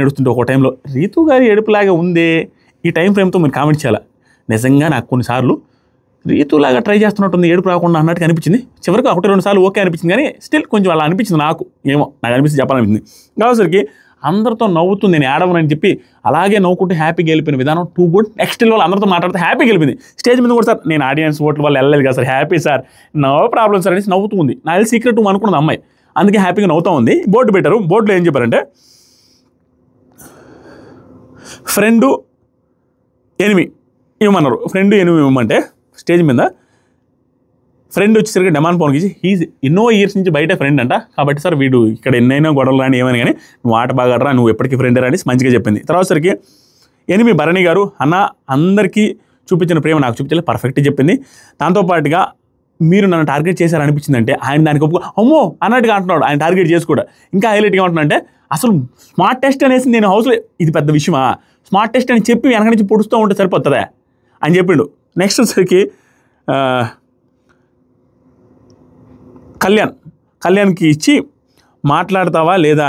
ఏడుస్తుంటే ఒక టైంలో రీతు గారి ఏడుపులాగా ఉందే, ఈ టైం ఫ్రేమ్తో మీరు కామెంట్ చేయాలి. నిజంగా నాకు కొన్నిసార్లు రీతులాగా ట్రై చేస్తున్నట్టుంది, ఏడుపు రాకుండా అన్నట్టుగా అనిపించింది. చివరికి 1-2 సార్లు ఓకే అనిపించింది, కానీ స్టిల్ కొంచెం అలా అనిపించింది నాకు అనిపిస్తుంది చెప్పాలనిపించింది. కాబట్టి అందరితో నవ్వుతూ నేను ఏడవనని చెప్పి అలాగే నవ్వుకుంటూ హ్యాపీగా వెళ్ళిపోయిన విధానం టూ గుడ్. నెక్స్ట్ వాళ్ళు అందరితో మాట్లాడితే హ్యాపీగా వెళ్ళిపోయింది. స్టేజ్ మీద కూడా సార్ నేను ఆడియన్స్ ఓట్ల వల్ల వెళ్ళలేదు కదా sir, happy sir, no problem sir అనేసి నవ్వుతూ ఉంది. నా సీక్రెట్ రూమ్ అనుకున్నది అమ్మాయి, అందుకే హ్యాపీగా నవ్వుతూ ఉంది. బోర్డు పెట్టారు, బోర్డులో ఏం చెప్పారంటే ఫ్రెండు ఎనిమి ఇవ్వమన్నారు. ఫ్రెండ్ ఎనిమి ఇవ్వమంటే స్టేజ్ మీద ఫ్రెండ్ వచ్చేసరికి డెమాన్ పవన్కి హీజ్ ఎన్నో ఇయర్స్ నుంచి బయట ఫ్రెండ్ అంట, కాబట్టి సార్ వీడు ఇక్కడ ఎన్నైనా గొడవలు రాని ఏమని కానీ నువ్వు ఆట బాగా రా, నువ్వు ఎప్పటికీ ఫ్రెండ్ రాని మంచిగా చెప్పింది. తర్వాత సరికి ఎనిమి భరణి గారు అన్న అందరికీ చూపించిన ప్రేమ నాకు చూపించాలి పర్ఫెక్ట్గా చెప్పింది. దాంతోపాటుగా మీరు నన్ను టార్గెట్ చేశారనిపించిందంటే ఆయన దానికి అమ్మో అన్నట్టుగా అంటున్నాడు, ఆయన టార్గెట్ చేసి కూడా ఇంకా హైలైట్గా ఉంటున్నాడంటే అసలు స్మార్ట్ టెస్ట్ అనేసి నేను హౌస్లో ఇది పెద్ద విషయమా, స్మార్ట్ టెస్ట్ అని చెప్పి వెనక నుంచి పొడుస్తూ ఉంటే సరిపోతుందా అని చెప్పిండు. నెక్స్ట్ వచ్చేసరికి కళ్యాణ్కి ఇచ్చి మాట్లాడతావా లేదా,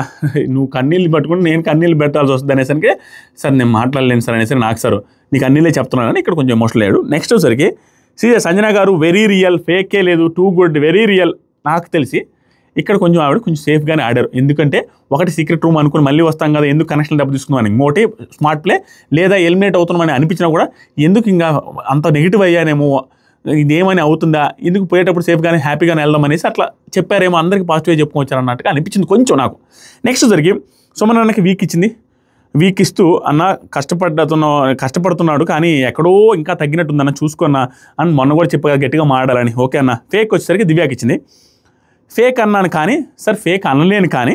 నువ్వు కన్నీళ్ళు పట్టుకుని నేను కన్నీళ్ళు పెట్టాల్సి వస్తుంది అనేసరికి సార్ నేను మాట్లాడలేను సార్ అనేసరికి నాకు సార్ నీకు అన్నీళ్ళే చెప్తున్నాను ఇక్కడ కొంచెం ఎమోషనల్ అయ్యాడు. నెక్స్ట్ వచ్చేసరికి సంజన గారు వెరీ రియల్, ఫేకే లేదు, టూ గుడ్, వెరీ రియల్. నాకు తెలిసి ఇక్కడ కొంచెం ఆవిడ కొంచెం సేఫ్గానే ఆడారు, ఎందుకంటే ఒకటి సీక్రెట్ రూమ్ అనుకుని మళ్ళీ వస్తాం కదా ఎందుకు కనెక్షన్ డబ్బు తీసుకున్నామని, ఇంకోటి స్మార్ట్ ప్లే లేదా ఎలిమినేట్ అవుతున్నామని అనిపించినా కూడా ఎందుకు ఇంకా అంత నెగిటివ్ అయ్యానేమో, ఇదేమని అవుతుందా, ఎందుకు పోయేటప్పుడు సేఫ్గానే హ్యాపీగానే వెళ్దాం అనేసి అట్లా చెప్పారేమో, అందరికీ పాజిటివ్గా చెప్పుకోవచ్చారు అన్నట్టుగా అనిపించింది కొంచెం నాకు. నెక్స్ట్ జరిగి సుమన్ అన్నకి వీక్ ఇచ్చింది, వీక్ ఇస్తూ అన్న కష్టపడుతున్నాడు కానీ ఎక్కడో ఇంకా తగ్గినట్టుందన్న చూసుకున్నా అని మొన్న కూడా చెప్పగా గట్టిగా మాట్లాడాలని. ఓకే అన్న. ఫేక్ వచ్చేసరికి దివ్యాకి ఇచ్చింది. ఫేక్ అన్నాను కానీ సార్ ఫేక్ అనలేను కానీ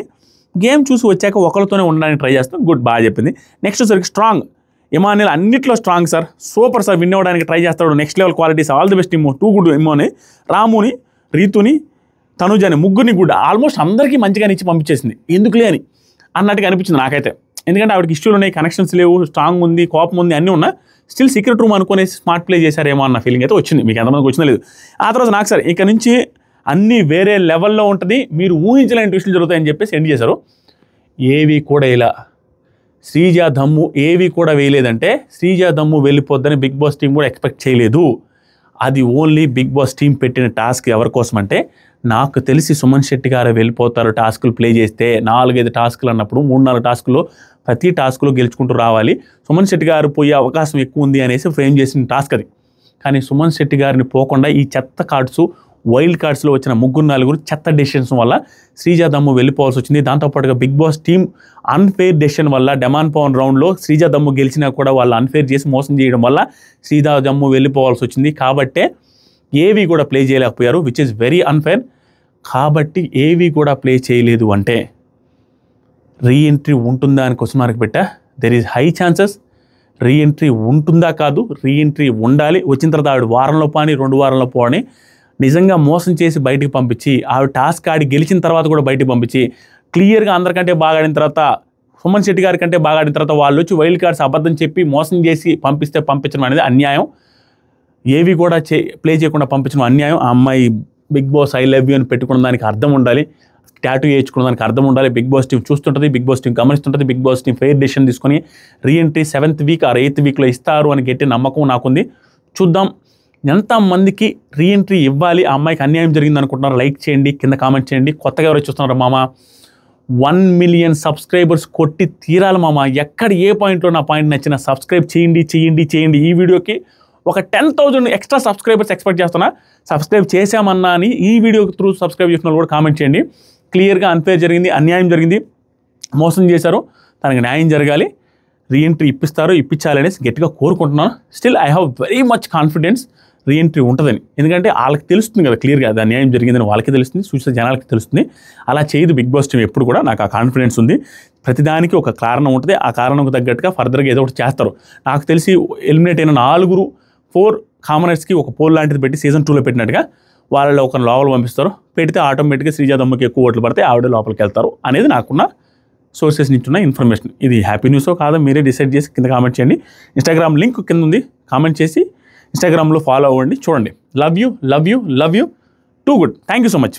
గేమ్ చూసి వచ్చాక ఒకరితోనే ఉండడానికి ట్రై చేస్తాం, గుడ్, బాగా చెప్పింది. నెక్స్ట్ వచ్చేసరికి స్ట్రాంగ్, ఇమానియల్ అన్నిట్లో strong sir, super sir, win అవ్వడానికి ట్రై చేస్తాడు, next level qualities, all the best Emmu, too good ఇమ్మోని, రాముని, రీతుని, తనుజని ముగ్గురిని గుడ్, ఆల్మోస్ట్ అందరికీ మంచిగా ఇచ్చి పంపించేసింది, ఎందుకులే అని అన్నట్టుగా అనిపించింది నాకైతే. ఎందుకంటే ఆవిడకి ఇష్యూలు ఉన్నాయి, కనెక్షన్స్ లేవు, స్ట్రాంగ్ ఉంది, కోపం ఉంది, అన్నీ ఉన్నా స్టిల్ సీక్రెట్ రూమ్ అనుకునేసి స్మార్ట్ ప్లే చేశారేమో అన్న ఫీలింగ్ అయితే వచ్చింది. మీకు ఎంతమందికి వచ్చినా లేదు. ఆ తర్వాత నాకు సార్ ఇక నుంచి అన్నీ వేరే లెవెల్లో ఉంటుంది, మీరు ఊహించలేని ట్విస్టులు జరుగుతాయని చెప్పేసి ఎండ్ చేశారు. ఏవి కూడా ఇలా శ్రీజ దమ్ము ఏవి కూడా వేయలేదంటే శ్రీజ దమ్ము వెళ్ళిపోద్దని బిగ్ బాస్ టీం కూడా ఎక్స్పెక్ట్ చేయలేదు. అది ఓన్లీ బిగ్ బాస్ టీం పెట్టిన టాస్క్ ఎవరి కోసం అంటే, నాకు తెలిసి సుమన్ శెట్టి గారు వెళ్ళిపోతారు టాస్కులు ప్లే చేస్తే, 4-5 టాస్కులు అన్నప్పుడు 3-4 టాస్కుల్లో ప్రతి టాస్కులో గెలుచుకుంటూ రావాలి, సుమన్ శెట్టి గారు పోయే అవకాశం ఎక్కువ ఉంది అనేసి ఫ్రేమ్ చేసిన టాస్క్ అది. కానీ సుమన్ శెట్టి గారిని పోకుండా ఈ చెత్త కార్డ్స్, వైల్డ్ కార్డ్స్లో వచ్చిన 3-4 చెత్త డెసిషన్స్ వల్ల శ్రీజ దమ్ము వెళ్ళిపోవాల్సి వచ్చింది. దాంతోపాటుగా Bigg Boss team unfair decision వల్ల డెమాన్ పవన్ రౌండ్లో శ్రీజ దమ్ము గెలిచినా కూడా వాళ్ళు అన్ఫెయిర్ చేసి మోసం చేయడం వల్ల శ్రీజ దమ్ము వెళ్ళిపోవాల్సి వచ్చింది. కాబట్టే ఏవి కూడా ప్లే చేయలేకపోయారు, విచ్ ఇస్ వెరీ అన్ఫెయిర్. కాబట్టి ఏవి కూడా ప్లే చేయలేదు అంటే రీఎంట్రీ ఉంటుందా అని క్వశ్చన్ మార్క్ పెట్టా. There is high chances reentry ఉంటుందా కాదు, రీఎంట్రీ ఉండాలి. వచ్చిన తర్వాత ఆవిడ వారంలో పోని 2 వారాల్లో పోని నిజంగా మోసం చేసి బయటికి పంపించి, ఆవిడ టాస్క్ ఆడి గెలిచిన తర్వాత కూడా బయటికి పంపించి, క్లియర్గా అందరికంటే బాగా ఆడిన తర్వాత, సుమన్ శెట్టి గారి కంటే బాగా ఆడిన తర్వాత వాళ్ళు వచ్చి వైల్డ్ కార్డ్స్ అబద్ధం చెప్పి మోసం చేసి పంపించడం అనేది అన్యాయం. ఏవి కూడా ప్లే చేయకుండా పంపించడం అన్యాయం. ఆ అమ్మాయి Bigg Boss I love you అని పెట్టుకున్న దానికి అర్థం ఉండాలి, టాటూ వేయించుకున్న దానికి అర్థం ఉండాలి. బిగ్ బాస్ టీం చూస్తుంటుంది, బిగ్ బాస్ టీం గమనిస్తుంటుంది, Bigg Boss team fair decision తీసుకొని reentry 7th week or 8th వీక్లో ఇస్తారు అని గట్టి నమ్మకం నాకుంది. చూద్దాం ఎంతమందికి రీఎంట్రీ ఇవ్వాలి, ఆ అమ్మాయికి అన్యాయం జరిగింది అనుకుంటున్నారు. లైక్ చేయండి, కింద కామెంట్ చేయండి. కొత్తగా ఎవరు చూస్తున్నారు మామ, 1 million సబ్స్క్రైబర్స్ కొట్టి తీరాలి మామ. ఎక్కడ ఏ పాయింట్లో నా పాయింట్ నచ్చినా సబ్స్క్రైబ్ చేయండి. ఈ వీడియోకి ఒక 10,000 ఎక్స్ట్రా సబ్స్క్రైబర్స్ ఎక్స్పెక్ట్ చేస్తున్నా. సబ్స్క్రైబ్ చేశామన్నా అని ఈ వీడియో త్రూ సబ్స్క్రైబ్ చేసిన వాళ్ళు కూడా కామెంట్ చేయండి. క్లియర్గా అన్ఫేర్ జరిగింది, అన్యాయం జరిగింది, మోసం చేశారు, దానికి న్యాయం జరగాలి, రీఎంట్రీ ఇప్పించాలి అనేసి గట్టిగా కోరుకుంటున్నాను. Still I have very much confidence reentry ఉంటుందని. ఎందుకంటే వాళ్ళకి తెలుస్తుంది కదా క్లియర్గా అది అన్యాయం జరిగిందని, వాళ్ళకి తెలుస్తుంది, చూసే జనాలకి తెలుస్తుంది. అలా చేయదు బిగ్ బాస్ టీం ఎప్పుడు కూడా. నాకు ఆ కాన్ఫిడెన్స్ ఉంది. ప్రతిదానికి ఒక కారణం ఉంటుంది, ఆ కారణంకు తగ్గట్టుగా ఫర్దర్గా ఏదో ఒకటి చేస్తారు. నాకు తెలిసి ఎలిమినేట్ అయిన 4 కామనర్స్కి ఒక పోల్ లాంటిది పెట్టి సీజన్ 2లో పెట్టినట్టుగా వాళ్ళలో ఒక లోపల పంపిస్తారు. పెడితే ఆటోమేటిక్గా శ్రీజ దమ్ముకి ఎక్కువ ఓట్లు పడితే ఆవిడ లోపలికి వెళ్తారు అనేది నాకున్న సోర్సెస్ నుంచి ఉన్న ఇన్ఫర్మేషన్. ఇది హ్యాపీ న్యూసో కాదో మీరే డిసైడ్ చేసి కింద కామెంట్ చేయండి. ఇన్స్టాగ్రామ్ లింక్ కింద ఉంది, కామెంట్ చేసి ఇన్స్టాగ్రామ్లో ఫాలో అవ్వండి, చూడండి. Love you. Too good. Thank you so much.